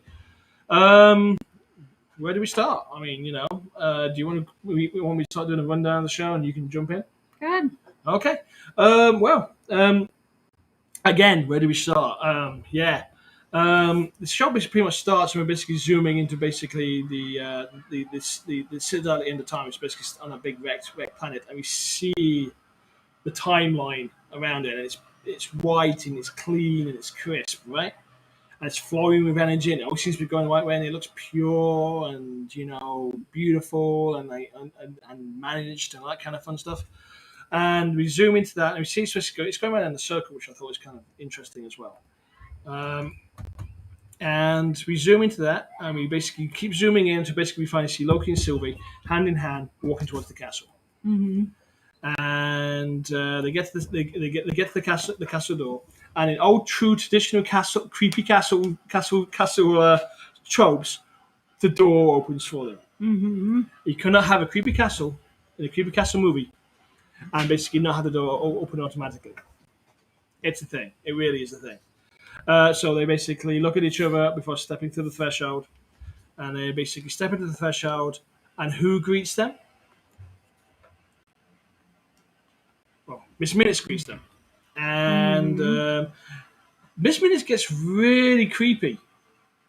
S1: Where do we start? I mean, do you want me to start doing a rundown of the show and you can jump in?
S2: Good.
S1: Okay. Again, where do we start? The show pretty much starts and we're basically zooming into basically the citadel at the end of time. It's basically on a big wrecked planet, and we see the timeline around it, and it's white and it's clean and it's crisp, right? And it's flowing with energy, and it always seems to be going the right way, and it looks pure and beautiful and managed and all that kind of fun stuff. And we zoom into that, and we see it's going around in a circle, which I thought was kind of interesting as well. And we zoom into that, and we basically keep zooming in until basically we finally see Loki and Sylvie hand in hand walking towards the castle.
S2: Mm-hmm.
S1: And they get to the castle door, and in old true traditional creepy castle tropes, the door opens for them.
S2: Mm-hmm.
S1: You cannot have a creepy castle in a creepy castle movie and basically not have the door open automatically. It's a thing. It really is a thing. So they basically look at each other before stepping through the threshold, and they basically step into the threshold, and who greets them? Well, Miss Minutes greets them. and Miss Minutes gets really creepy,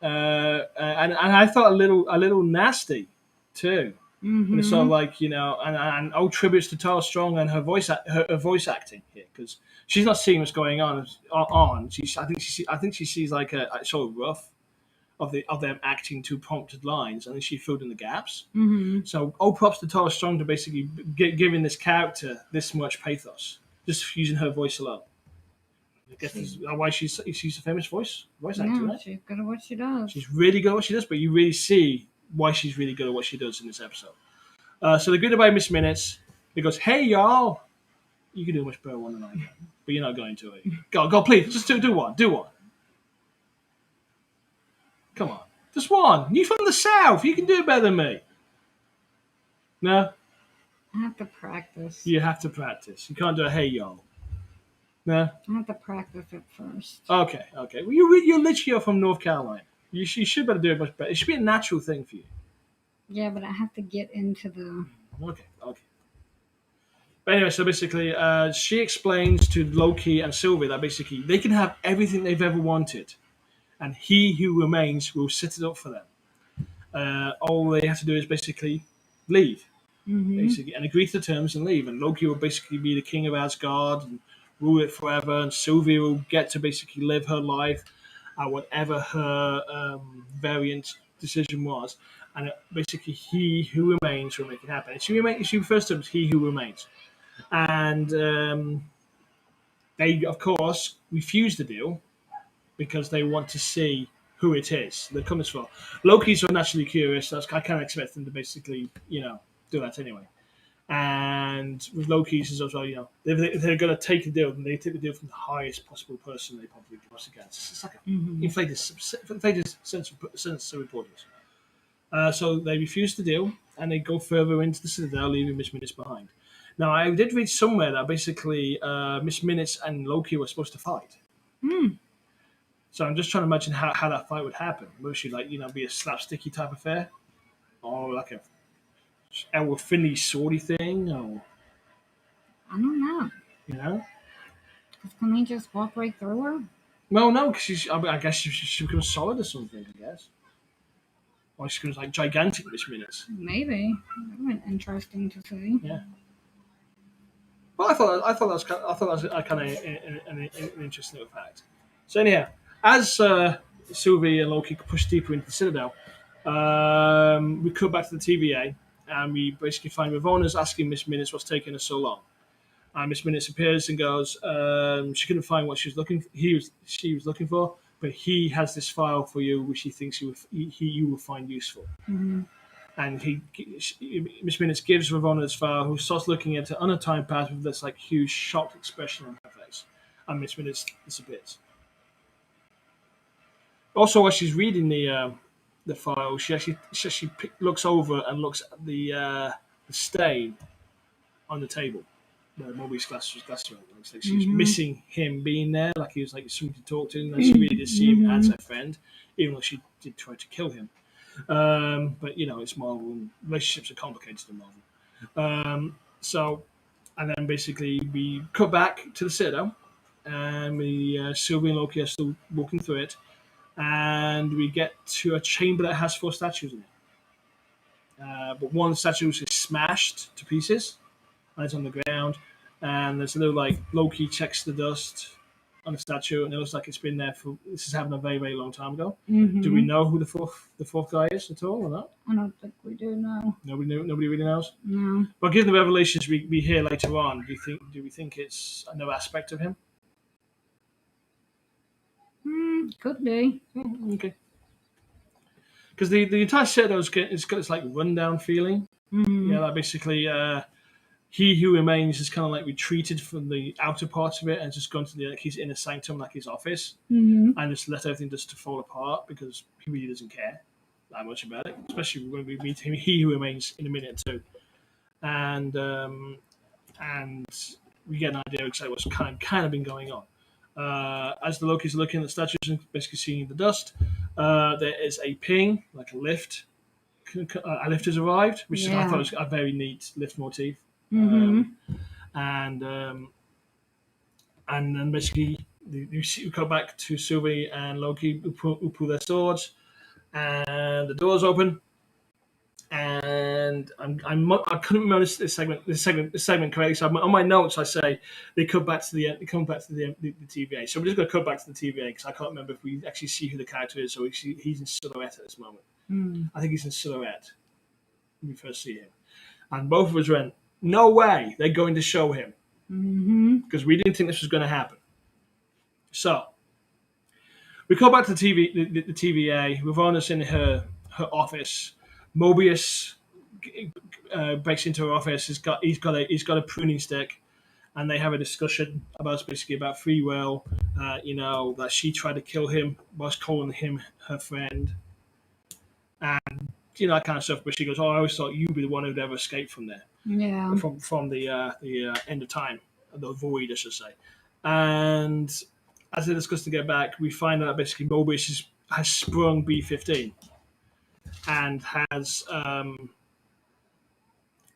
S1: and I thought a little nasty too. And it's sort of like and old tributes to Tara Strong and her her voice acting here because she's not seeing what's going on. I think she sees like a sort of rough of them acting two prompted lines, and then she filled in the gaps. So all props to Tara Strong to basically giving this character this much pathos, just using her voice alone. I guess this is why she's a famous voice actor,
S2: Yeah,
S1: right?
S2: she's good at what she does.
S1: She's really good at what she does, but you really see why she's really good at what she does in this episode. So the greeted by Miss Minutes. He goes, "Hey y'all, you can do a much better one than I can, but you're not going to. Go, please, just do one, do one. Come on, just one. You from the South, you can do it better than me. No,
S2: I have to practice.
S1: you have to practice. You can't do a hey y'all. No,
S2: I have to practice it first.
S1: okay. Well, you're literally from North Carolina. You should better do it much better. It should be a natural thing for you.
S2: Yeah, but I have to get into the.
S1: Okay. But anyway, so basically, she explains to Loki and Sylvie that basically they can have everything they've ever wanted, and he who remains will set it up for them. All they have to do is basically leave, basically, and agree to the terms and leave. And Loki will basically be the king of Asgard and rule it forever, and Sylvie will get to basically live her life at whatever her variant decision was. And basically, he who remains will make it happen. And she refers to him as he who remains. And they, of course, refuse the deal because they want to see who it is they're coming for. Loki's so naturally curious. I kind of expect them to basically, do that anyway. And with Loki's as well, if they're going to take the deal, then they take the deal from the highest possible person they probably can against. It's like an inflated sense of importance. So they refuse the deal and they go further into the Citadel, leaving Miss Minutes behind. Now, I did read somewhere that basically Miss Minutes and Loki were supposed to fight. So I'm just trying to imagine how that fight would happen. Would she be a slapsticky type affair, or like a Elwood Finley swordy thing, or
S2: I don't know.
S1: you know?
S2: Can he just walk right through her?
S1: Well, no, because I guess she becomes solid or something. I guess, or she becomes like gigantic Miss Minutes.
S2: Maybe. That would be interesting to see.
S1: Yeah. Well, I thought that was kind of an interesting fact. So anyhow, as Sylvie and Loki push deeper into the Citadel, we cut back to the TVA and we basically find Ravona's asking Miss Minutes what's taking her so long. And Miss Minutes appears and goes, she couldn't find what she was looking for, but he has this file for you, which he thinks you will find useful. And Miss Minutes gives Ravonna this file, who starts looking at it on a time pass with this like huge shocked expression on her face, and Miss Minutes disappears. Also, while she's reading the file, she actually looks over and looks at the stain on the table where Moby's glass was. Looks like she's missing him being there, like he was like something to talk to, and she really did see him as a friend, even though she did try to kill him. But it's Marvel, and relationships are complicated in Marvel. And then basically we cut back to the Citadel, and Sylvie and Loki are still walking through it, and we get to a chamber that has 4 statues in it. But one statue is smashed to pieces, and it's on the ground. And there's a little like Loki checks the dust on the statue, and it looks like it's been there for. This has happened a very, very long time ago. Do we know who the fourth guy is at all, or not?
S2: I don't think we do know.
S1: Nobody really knows.
S2: No.
S1: But given the revelations we hear later on, do we think it's another aspect of him?
S2: Could be.
S1: Okay. Because the entire set it's got this like rundown feeling. Yeah, like basically he who remains is kind of like retreated from the outer parts of it and just gone to his inner sanctum, like his office, and just let everything just to fall apart because he really doesn't care that much about it. Especially when we meet him, he who remains in a minute or two, and we get an idea of exactly what's kind of been going on. As the Loki's looking at the statues and basically seeing the dust, there is a ping, like a lift. A lift has arrived, which I thought was a very neat lift motif. And And then basically we go back to Sylvie and Loki who pull their swords, and the doors open. And I couldn't remember this segment correctly. So on my notes I say they cut back to the TVA. So we're just going to cut back to the TVA because I can't remember if we actually see who the character is. So he's in silhouette at this moment. I think he's in silhouette when we first see him. And both of us went, no way they're going to show him because we didn't think this was going to happen. So we go back to the TVA. Ravona's in her office. Mobius breaks into her office. He's got a pruning stick, and they have a discussion about free will. That she tried to kill him whilst calling him her friend, and that kind of stuff. But she goes, "Oh, I always thought you'd be the one who'd ever escape from there, from the end of time, the void, I should say." And as they discuss to get back, we find out basically Mobius has sprung B-15 and has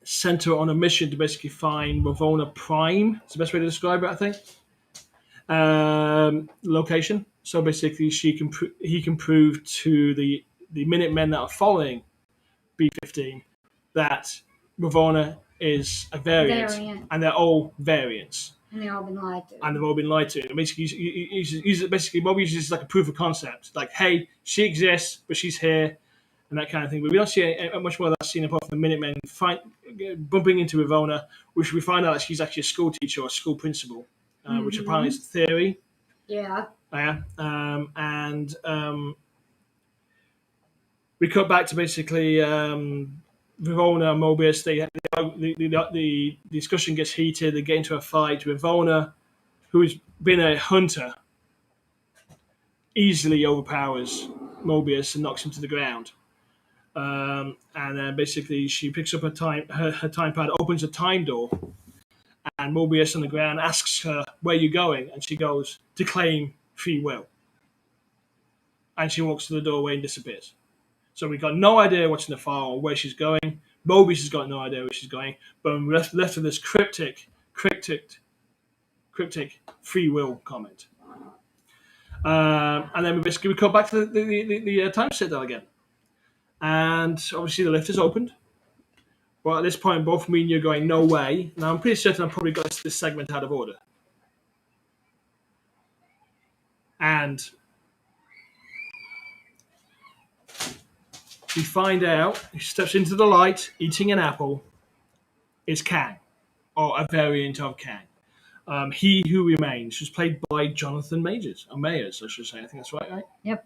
S1: sent her on a mission to basically find Ravonna Prime. It's the best way to describe it, I think. Location. So basically, he can prove to the Minutemen that are following B-15 that Ravonna is a variant, and they're all variants.
S2: And they've all been lied to.
S1: And they've all been lied to. And basically, Mobius uses like a proof of concept. Like, hey, she exists, but she's here, and that kind of thing. But we don't see much more of that scene apart from the Minutemen bumping into Ravonna, which we find out that she's actually a school teacher or a school principal, which apparently is a theory.
S2: Yeah.
S1: And we cut back to basically Ravonna and Mobius. The discussion gets heated. They get into a fight. Ravonna, who's been a hunter, easily overpowers Mobius and knocks him to the ground. And then basically she picks up her time pad, opens a time door, and Mobius on the ground asks her, "Where are you going?" And she goes, "To claim free will." And she walks to the doorway and disappears. So we've got no idea what's in the file or where she's going. Mobius has got no idea where she's going. But we're left with this cryptic free will comment. And then we come back to the time citadel again. And obviously the lift is opened. But at this point, both me and you are going, no way. Now, I'm pretty certain I've probably got this segment out of order. And we find out, he steps into the light, eating an apple, is Kang, or a variant of Kang. He Who Remains was played by Jonathan Majors, or Mayers, I should say. I think that's right?
S2: Yep.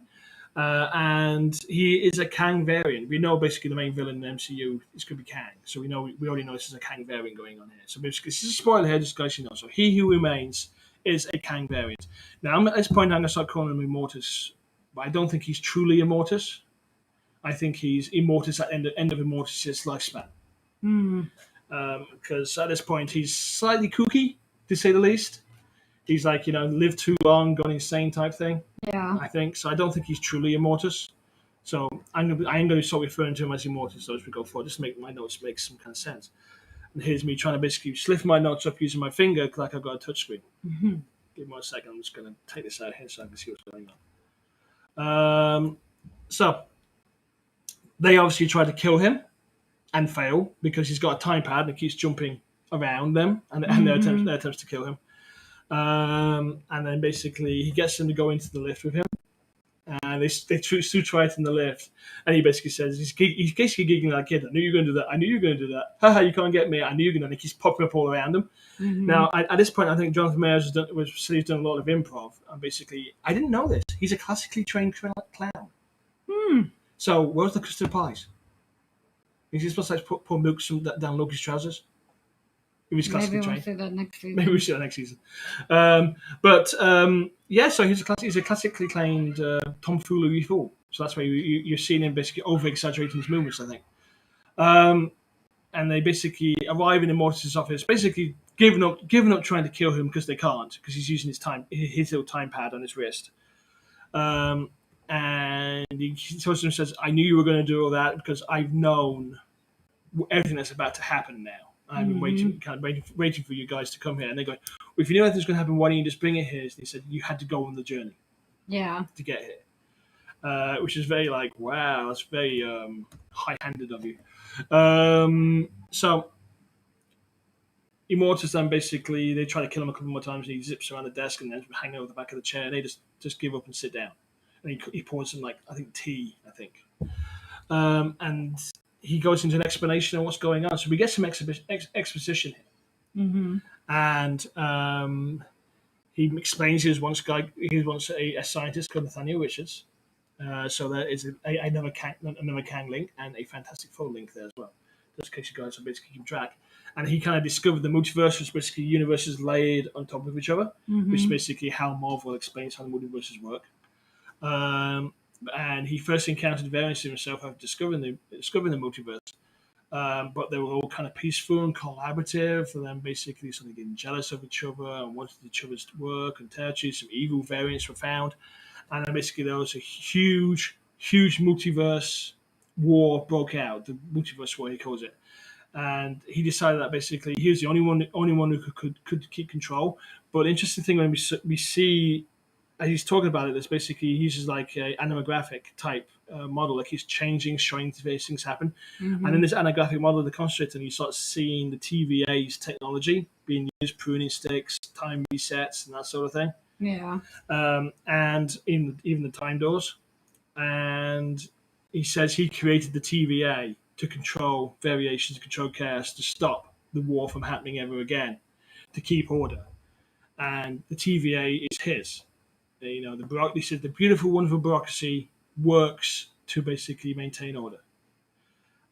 S1: And he is a Kang variant. We know basically the main villain in the MCU is going to be Kang, so we already know this is a Kang variant going on here. So basically, this is a spoiler here, just guys, you know. So He Who Remains is a Kang variant. Now, at this point, I'm going to start calling him Immortus, but I don't think he's truly Immortus. I think he's Immortus at the end of Immortus' lifespan. Because at this point, he's slightly kooky, to say the least. He's like, lived too long, gone insane type thing.
S2: Yeah.
S1: I think. So I don't think he's truly Immortus. So I am going to start referring to him as Immortus as we go forward, just to make my notes make some kind of sense. And here's me trying to basically lift my notes up using my finger like I've got a touchscreen. Give me 1 second. I'm just going to take this out here so I can see what's going on. So they obviously try to kill him and fail because he's got a time pad and keeps jumping around them and their attempts to kill him. And then basically he gets them to go into the lift with him. And they suit right in the lift. And he basically says, he's basically giggling like, "Kid, I knew you were going to do that. I knew you were going to do that. Haha, you can't get me. I knew you were going to." And he keeps popping up all around him. Now, at this point, I think Jonathan Mayers he's done a lot of improv. And basically, I didn't know this. He's a classically trained clown. So, where's the custard pies? Is he supposed to pour milk down Loki's trousers?
S2: Maybe we'll see that next season.
S1: Maybe we'll see that next season. So he's a classically trained tomfoolery fool. So that's why you're seeing him basically over-exaggerating his movements, I think. And they basically arrive in Immortus' office, basically giving up trying to kill him because they can't, because he's using his little time pad on his wrist. And he tells them, says, "I knew you were going to do all that because I've known everything that's about to happen now. I've been waiting for you guys to come here." And they're going, if you knew anything was going to happen, why didn't you just bring it here? And he said, you had to go on the journey
S2: Yeah.
S1: to get here. Which is very like, wow, that's very high-handed of you. So Immortus then basically, they try to kill him a couple more times, and he zips around the desk and then hanging over the back of the chair, and they just give up and sit down. And he pours some, like, I think tea, and he goes into an explanation of what's going on. So we get some exposition here.
S2: Mm-hmm.
S1: And he explains he was once a scientist called Nathaniel Richards. So there is another Kang link and a Fantastic Four link there as well, just in case you guys are basically keep track. And he kind of discovered the multiverse was basically universes laid on top of each other, which is basically how Marvel explains how the multiverses work. And he first encountered variants in himself after discovering the multiverse. But they were all kind of peaceful and collaborative, and then basically sort of getting jealous of each other and wanted each other's work and territory. Some evil variants were found, and then basically there was a huge multiverse war broke out. The multiverse war, he calls it. And he decided that basically he was the only one who could keep control. But the interesting thing when we see as he's talking about it, it's basically he uses like a animographic type model, like he's changing, showing things happen.
S2: Mm-hmm.
S1: And in this animographic model of the constrictor, you start seeing the TVA's technology being used, pruning sticks, time resets, and that sort of thing.
S2: Yeah.
S1: And even the time doors. And he says he created the TVA to control variations, to control chaos, to stop the war from happening ever again, to keep order. And the TVA is his. You know, he said the beautiful, wonderful bureaucracy works to basically maintain order.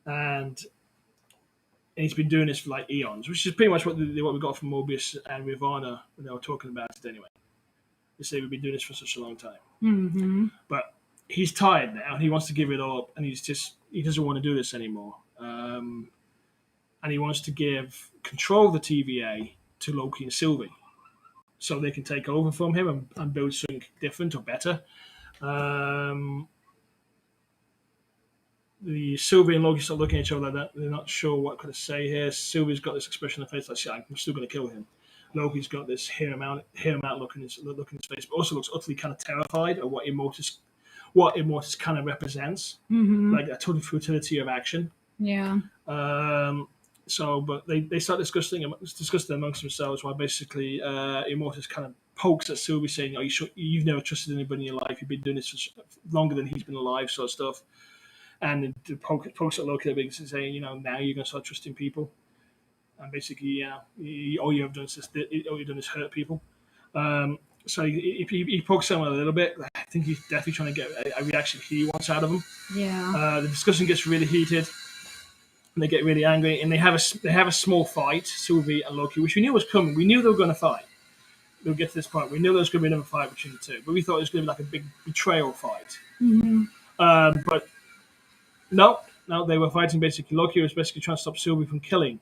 S1: And he's been doing this for like eons, which is pretty much what we got from Mobius and Ravana when they were talking about it anyway. They say we've been doing this for such a long time.
S2: Mm-hmm.
S1: But he's tired now, and he wants to give it all up, and he doesn't want to do this anymore. And he wants to give control of the TVA to Loki and Sylvie, so they can take over from him and build something different or better. The Sylvie and Loki start looking at each other like that. They're not sure what to say here. Sylvie's got this expression on her face like, I'm still going to kill him. Loki's got this hear him out look in his face, but also looks utterly kind of terrified at what Immortus kind of represents, like a total futility of action.
S2: Yeah.
S1: But they start discussing amongst themselves while basically Immortus kind of pokes at Sylvie, saying, "Are you sure you've never trusted anybody in your life? You've been doing this for longer than he's been alive," sort of stuff. And the pokes at Loki a bit, saying, now you're going to start trusting people. And basically, all you've done is hurt people. So he pokes him a little bit. I think he's definitely trying to get a reaction he wants out of him.
S2: Yeah.
S1: The discussion gets really heated, and they get really angry, and they have a small fight, Sylvie and Loki, which we knew was coming. We knew they were going to fight. We'll get to this point. We knew there was going to be another fight between the two, but we thought it was going to be like a big betrayal fight.
S2: Mm-hmm.
S1: But no, they were fighting basically. Loki was basically trying to stop Sylvie from killing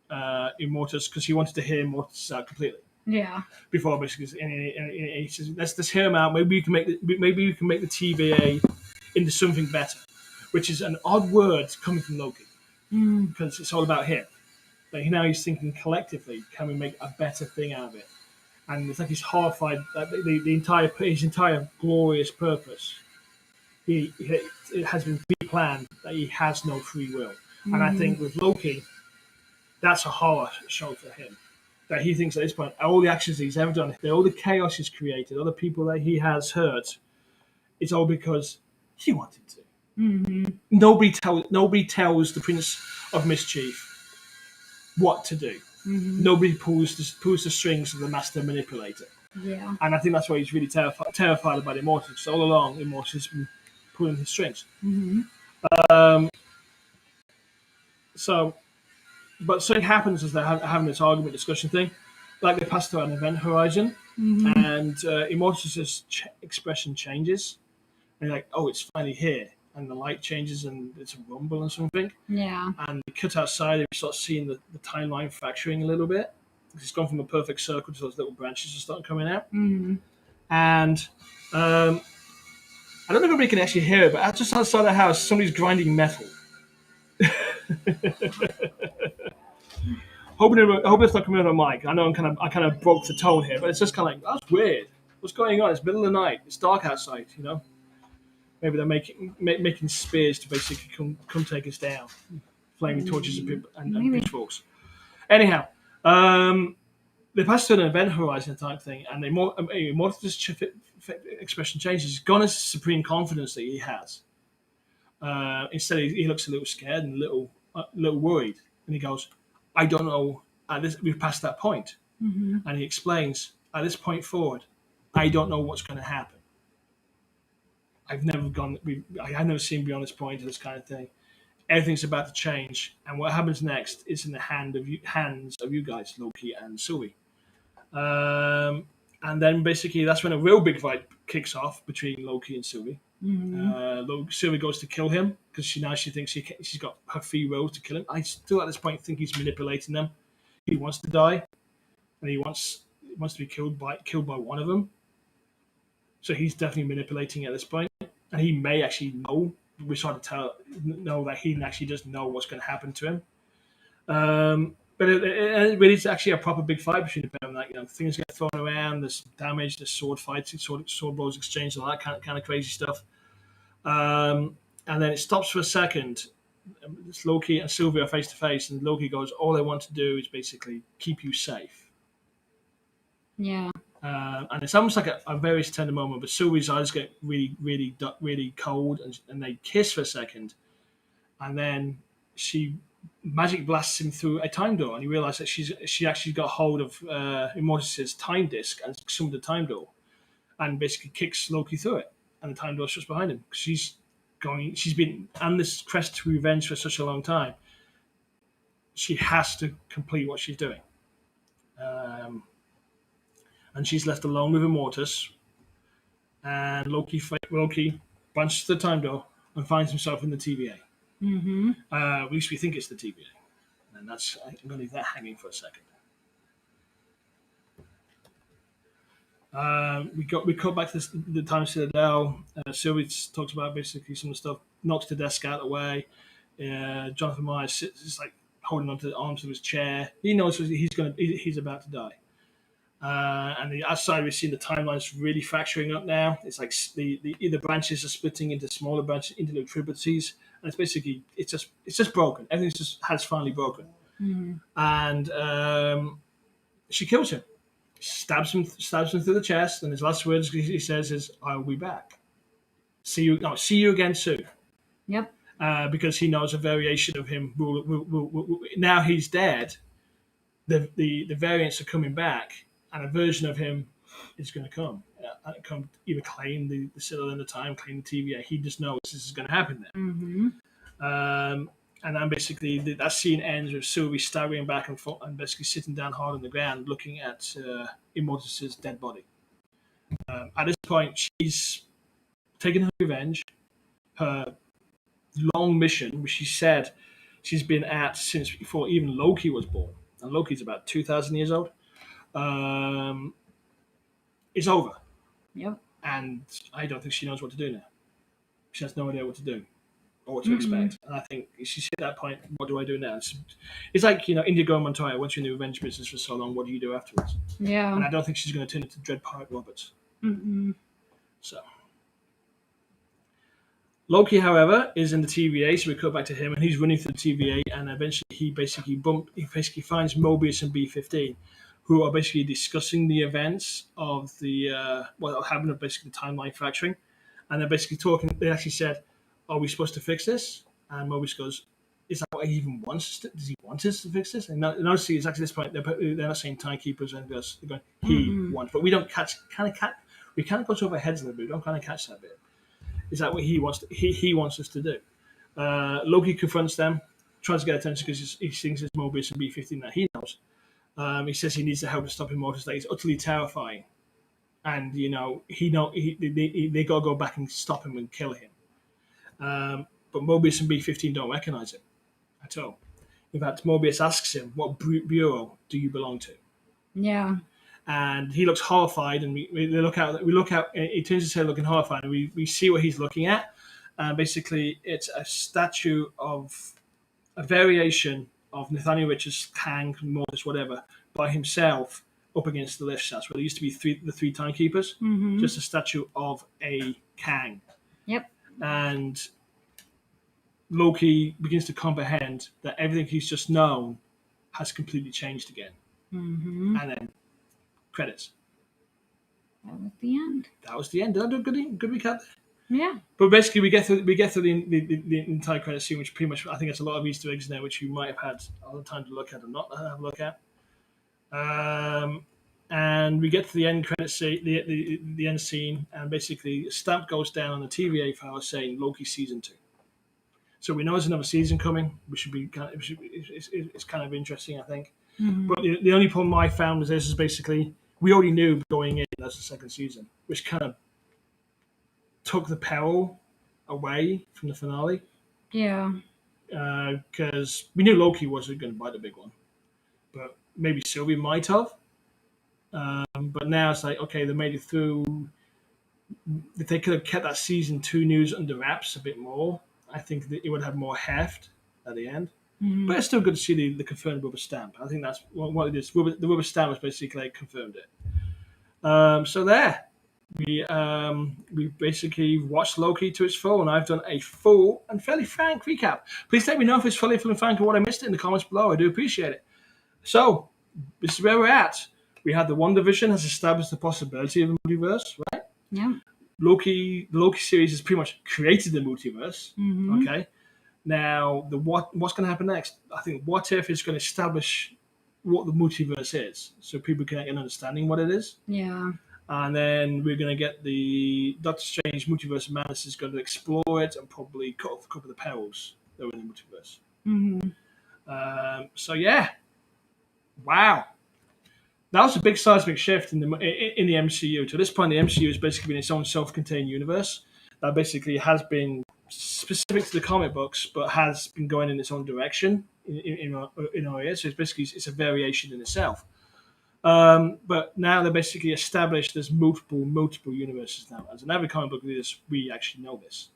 S1: Immortus because he wanted to hear Immortus out completely.
S2: Yeah.
S1: Before basically, and he says, "Let's hear him out. Maybe we can make the TVA into something better," which is an odd word coming from Loki because it's all about him. But now he's thinking collectively, can we make a better thing out of it? And it's like he's horrified that his entire glorious purpose, it has been pre-planned that he has no free will. And I think with Loki, that's a horror show for him. That he thinks at this point, all the actions he's ever done, all the chaos he's created, all the people that he has hurt, it's all because he wanted to.
S2: Mm-hmm.
S1: Nobody tells the Prince of Mischief what to do.
S2: Mm-hmm.
S1: Nobody pulls the strings of the master manipulator.
S2: Yeah.
S1: And I think that's why he's really terrified about Immortus. Because all along, Immortus has been pulling his strings.
S2: Mm-hmm.
S1: But something happens as they're having this argument discussion thing. Like they pass through an event horizon, and Immortus' expression changes. And you're like, oh, it's finally here. And the light changes and it's a rumble and something.
S2: Yeah.
S1: And we cut outside and we start seeing the timeline fracturing a little bit. It's gone from a perfect circle to those little branches that start coming out.
S2: Mm-hmm.
S1: And I don't know if anybody can actually hear it, but just outside the house, somebody's grinding metal. Hoping it's not coming on a mic. I know I kind of broke the tone here, but it's just kind of like that's weird. What's going on? It's middle of the night. It's dark outside. Maybe they're making spears to basically come take us down, flaming torches and
S2: Maybe.
S1: pitchforks. Anyhow, they pass to an event horizon type thing, and Mortis' expression changes. He's gone as supreme confidence that he has. Instead, he looks a little scared and a little worried, and he goes, "I don't know. We've passed that point."
S2: Mm-hmm.
S1: And he explains, "At this point forward, I don't know what's going to happen. I've never seen beyond this point of this kind of thing. Everything's about to change, and what happens next is in the hands of you guys, Loki and Sylvie." And then basically that's when a real big fight kicks off between Loki and Sylvie. Sylvie goes to kill him because she thinks she's got her free will to kill him. I still at this point think he's manipulating them. He wants to die, and he wants to be killed by one of them. So he's definitely manipulating at this point, and he may actually know. We sort of know that he actually does know what's going to happen to him. But it really is actually a proper big fight between the pair of them. Like, things get thrown around, there's damage, there's sword fights, sword blows exchanged, all that kind of crazy stuff. And then it stops for a second. It's Loki and Sylvie are face to face, and Loki goes, "All I want to do is basically keep you safe."
S2: Yeah.
S1: And it's almost like a very tender moment, but Sylvie's eyes get really, really, really cold, and they kiss for a second, and then she magic blasts him through a time door, and you realise that she actually got hold of Immortus' time disc and summoned the time door, and basically kicks Loki through it, and the time door shuts behind him. She's been on this quest to revenge for such a long time. She has to complete what she's doing. And she's left alone with Immortus, and Loki punches the time door and finds himself in the TVA.
S2: Mm-hmm.
S1: At least we think it's the TVA, and I'm going to leave that hanging for a second. We cut back to the time Citadel. Sylvie talks about basically some of the stuff, knocks the desk out of the way. Jonathan Myers sits like holding onto the arms of his chair. He knows he's about to die. And the outside, we've seen the timelines really fracturing up now. It's like the branches are splitting into smaller branches, into little tributaries, and it's basically it's just broken. Everything has finally broken.
S2: Mm-hmm.
S1: And she kills him, stabs him through the chest, and his last words he says is, "I'll be back. See you again soon."
S2: Yep.
S1: Because he knows a variation of him. Now he's dead. The variants are coming back, and a version of him is going to come either claim the Citadel in the time, claim the TVA. He just knows this is going to happen then.
S2: Mm-hmm.
S1: And then basically that scene ends with Sylvie staggering back and forth and basically sitting down hard on the ground, looking at Immortus' dead body. At this point, she's taken her revenge. Her long mission, which she said she's been at since before even Loki was born, and Loki's about 2,000 years old, is over.
S2: Yep.
S1: And I don't think she knows what to do now. She has no idea what to do or what to expect. And I think she's hit that point. What do I do now? It's like Indigo Montoya. Once you're in the revenge business for so long, what do you do afterwards?
S2: Yeah.
S1: And I don't think she's going to turn into Dread Pirate Roberts.
S2: Mm-mm.
S1: So Loki, however, is in the TVA, so we cut back to him, and he's running through the TVA, and eventually he basically finds Mobius and B-15, who are basically discussing the events of what happened of basically the timeline fracturing, and they're basically talking. They actually said, "Are we supposed to fix this?" And Mobius goes, "Is that what he even wants us to? Does he want us to fix this?" And honestly, it's actually this point they're not saying timekeepers and else. They're going, "He wants," but we don't we kind of goes over our heads a little bit. We don't kind of catch that bit. Is that what he wants? He wants us to do. Loki confronts them, tries to get attention because he thinks it's Mobius and B-15 that he knows. He says he needs the help to stop Immortus. That he's utterly terrifying, and they got to go back and stop him and kill him. But Mobius and B-15 don't recognize him at all. In fact, Mobius asks him, "What bureau do you belong to?"
S2: Yeah.
S1: And he looks horrified, and we look out. He turns his head, looking horrified, and we see what he's looking at. And basically, it's a statue of a variation of Nathaniel Richards, Kang, Mortis, whatever, by himself up against the lift shafts, where there used to be the three timekeepers, just a statue of a Kang.
S2: Yep.
S1: And Loki begins to comprehend that everything he's just known has completely changed again.
S2: Mm-hmm.
S1: And then credits.
S2: That was the end.
S1: That was the end. Did I do a good recap there?
S2: Yeah.
S1: But basically, we get through the entire credit scene, which pretty much I think it's a lot of Easter eggs in there, which you might have had a lot of time to look at or not have a look at. And we get to the end credit scene, the end scene, and basically a stamp goes down on the TVA file saying Loki season 2. So we know there's another season coming, which should be it's kind of interesting, I think.
S2: Mm-hmm.
S1: But the only problem I found with this is basically we already knew going in that's the second season, which kind of took the peril away from the finale.
S2: Yeah.
S1: Because we knew Loki wasn't going to bite the big one, but maybe Sylvie might have. But now it's like, okay, they made it through. If they could have kept that season 2 news under wraps a bit more, I think that it would have more heft at the end.
S2: Mm-hmm.
S1: But it's still good to see the confirmed rubber stamp. I think that's what it is. The rubber stamp was basically confirmed it. So there. We basically watched Loki to its full, and I've done a full and fairly frank recap. Please let me know if it's fully full and frank or what I missed in the comments below. I do appreciate it. So, this is where we're at. We had the WandaVision has established the possibility of a multiverse, right?
S2: Yeah.
S1: The Loki series has pretty much created the multiverse.
S2: Mm-hmm.
S1: Okay. Now, what's going to happen next? I think What If is going to establish what the multiverse is, so people can get an understanding what it is.
S2: Yeah.
S1: And then we're going to get the Doctor Strange Multiverse of Madness is going to explore it and probably cut off a couple of the perils that were in the multiverse.
S2: Mm-hmm.
S1: So yeah, wow, that was a big seismic shift in the MCU. To this point, the MCU has basically been its own self-contained universe that basically has been specific to the comic books, but has been going in its own direction in our ears. So it's a variation in itself. But now they're basically established there's multiple universes now. As an avid comic book readers, we actually know this.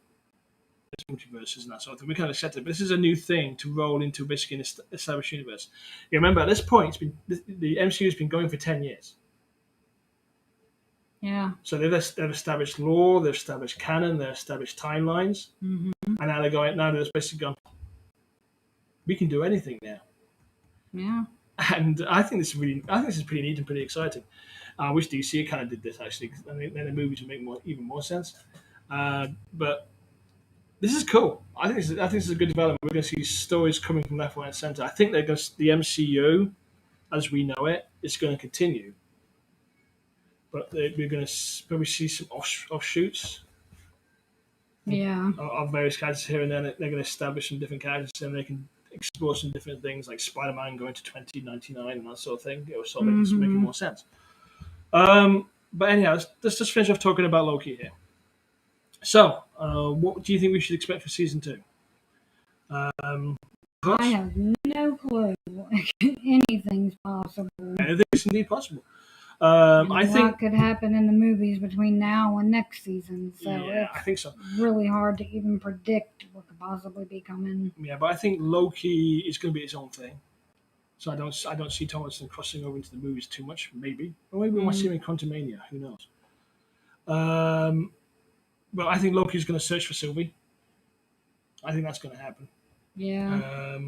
S1: There's multiverses and that sort of thing. We kind of accept it. But this is a new thing to roll into basically an established universe. You remember, at this point, the MCU has been going for 10 years.
S2: Yeah.
S1: So they've established lore, they've established canon, they've established timelines.
S2: Mm-hmm.
S1: And now they're basically gone, we can do anything now.
S2: Yeah.
S1: And I think this is pretty neat and pretty exciting. I wish DC kind of did this actually, because then the movies would make even more sense. But this is cool. I think this is a good development. We're going to see stories coming from left, right, and center. I think the MCU, as we know it, is going to continue, but we're going to probably see some offshoots.
S2: Yeah.
S1: Of various characters here and there. They're going to establish some different characters, and they can explore some different things like Spider-Man going to 2099 and that sort of thing. It was sort of making more sense. But anyhow, let's just finish off talking about Loki here. So, what do you think we should expect for season 2?
S2: I have no clue. Anything's possible.
S1: Anything's indeed possible.
S2: I think could happen in the movies between now and next season. So
S1: yeah, I think so.
S2: Really hard to even predict what could possibly be coming.
S1: Yeah, but I think Loki is going to be its own thing. So I don't see Thomason crossing over into the movies too much. Maybe, or maybe we might see him in Quantumania. Who knows? But I think Loki is going to search for Sylvie. I think that's going to happen.
S2: Yeah.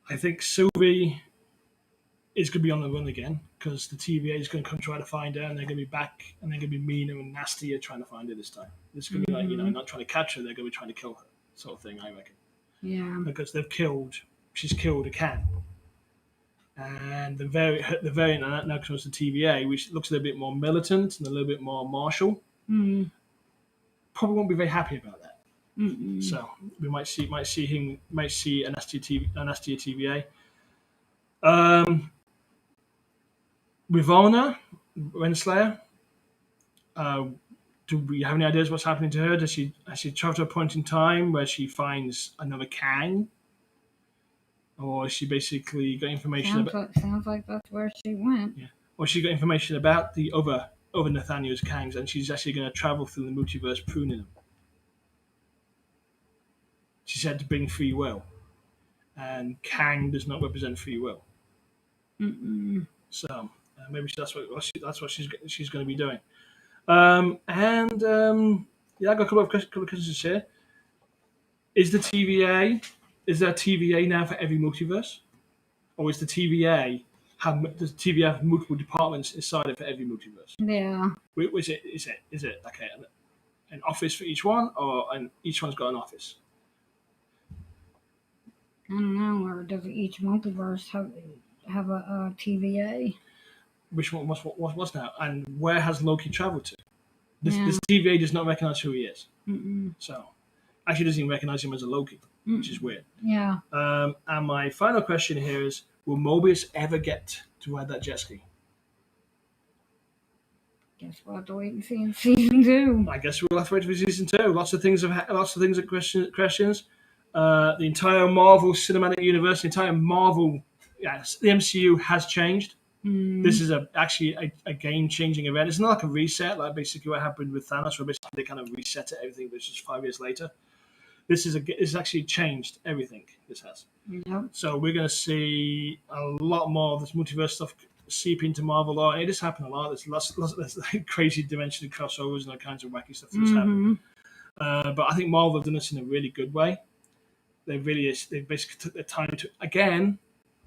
S1: I think Sylvie is going to be on the run again because the TVA is going to come try to find her, and they're going to be back, and they're going to be meaner and nastier trying to find her this time. It's going to be like, not trying to catch her, they're going to be trying to kill her, sort of thing, I reckon.
S2: Yeah.
S1: Because she's killed a Kang. And the variant of that now comes to TVA, which looks a little bit more militant and a little bit more martial. Probably won't be very happy about that.
S2: Mm-mm.
S1: So we might see an nastier TVA. Ravonna Renslayer. Do we have any ideas what's happening to her? Has she traveled to a point in time where she finds another Kang? Or has she basically got information
S2: Sounds like that's where she went.
S1: Yeah. Or she got information about the other Nathaniel's Kangs, and she's actually going to travel through the multiverse pruning them. She said to bring free will. and Kang does not represent free will.
S2: Mm-mm.
S1: So maybe that's what she's going to be doing. Yeah, I got a couple of questions here. Is there TVA now for every multiverse, or is the TVA does TVA have multiple departments inside it for every multiverse?
S2: Yeah.
S1: Is it like an office for each one, or each one's got an office?
S2: I don't know. Or does each multiverse have a TVA?
S1: Which one? What's now? And where has Loki traveled to?
S2: Yeah.
S1: This TVA does not recognize who he is.
S2: Mm-mm.
S1: So actually doesn't even recognize him as a Loki, which is weird.
S2: Yeah.
S1: And my final question here is: will Mobius ever get to ride that jet ski?
S2: Guess we'll have to wait and see in season 2.
S1: I guess we'll have to wait for season 2. Lots of things are questions. The entire Marvel Cinematic Universe, the entire Marvel, yes, the MCU has changed. This is actually a game-changing event. It's not like a reset, like basically what happened with Thanos, where basically they kind of reset everything, but it's just 5 years later. This is actually changed everything. This has.
S2: Yep.
S1: So we're going to see a lot more of this multiverse stuff seep into Marvel. It has happened a lot. There's lots like crazy dimensional crossovers and all kinds of wacky stuff that's happened. But I think Marvel have done this in a really good way. They basically took their time to, again,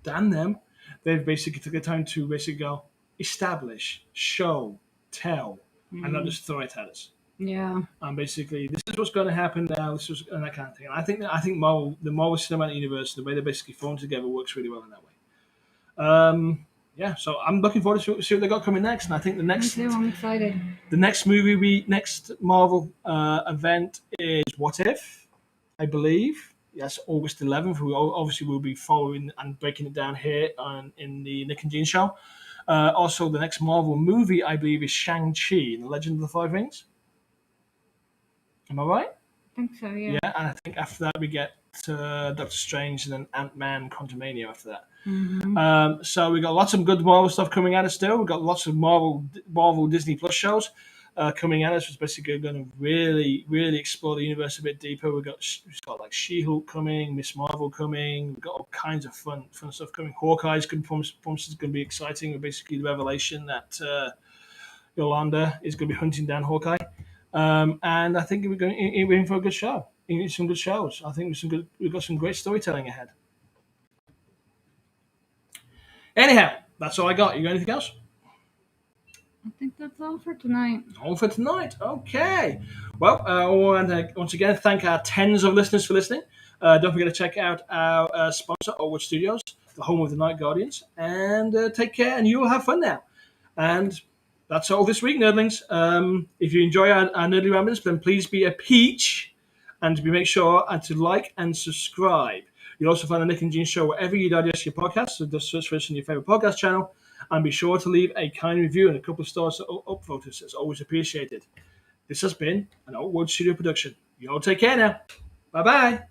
S1: damn them. They've basically took their time to basically go establish, show, tell, and not just throw it at us.
S2: Yeah.
S1: And basically, this is what's going to happen now. This is and that kind of thing. And I think the Marvel Cinematic Universe, the way they're basically formed together, works really well in that way. Yeah, so I'm looking forward to see what they got coming next. And I think
S2: Me too. I'm excited.
S1: the next next Marvel event is What If, I believe. Yes, August 11th. We obviously will be following and breaking it down here in the Nick and Gene show. Also, the next Marvel movie, I believe, is Shang-Chi and the Legend of the Five Rings. Am I right?
S2: I think so, yeah.
S1: Yeah, and I think after that we get Doctor Strange and then Ant-Man Quantumania after that. So we got lots of good Marvel stuff coming at us still. We've got lots of Marvel Disney Plus shows coming at us, which is basically going to really, really explore the universe a bit deeper. We've got like She-Hulk coming, Miss Marvel coming. We've got all kinds of fun stuff coming. Hawkeye's promises going to be exciting. Basically, the revelation that Yolanda is going to be hunting down Hawkeye. And I think we're in for a good show. Some good shows. I think we've got some great storytelling ahead. Anyhow, that's all I got. You got anything else?
S2: I think that's all for tonight.
S1: All for tonight. Okay. Well, I want to once again thank our tens of listeners for listening. Don't forget to check out our sponsor, Oldwood Studios, the home of the Night Guardians. And take care, and you will have fun now. And that's all this week, nerdlings. If you enjoy our nerdly ramblings, then please be a peach and make sure to like and subscribe. You'll also find the Nick and Gene Show wherever you digest your podcasts. So just search for us in your favorite podcast channel, and be sure to leave a kind review and a couple of stars up photos. It's always appreciated. This has been an Oldwood Studio production. You all take care now. Bye bye.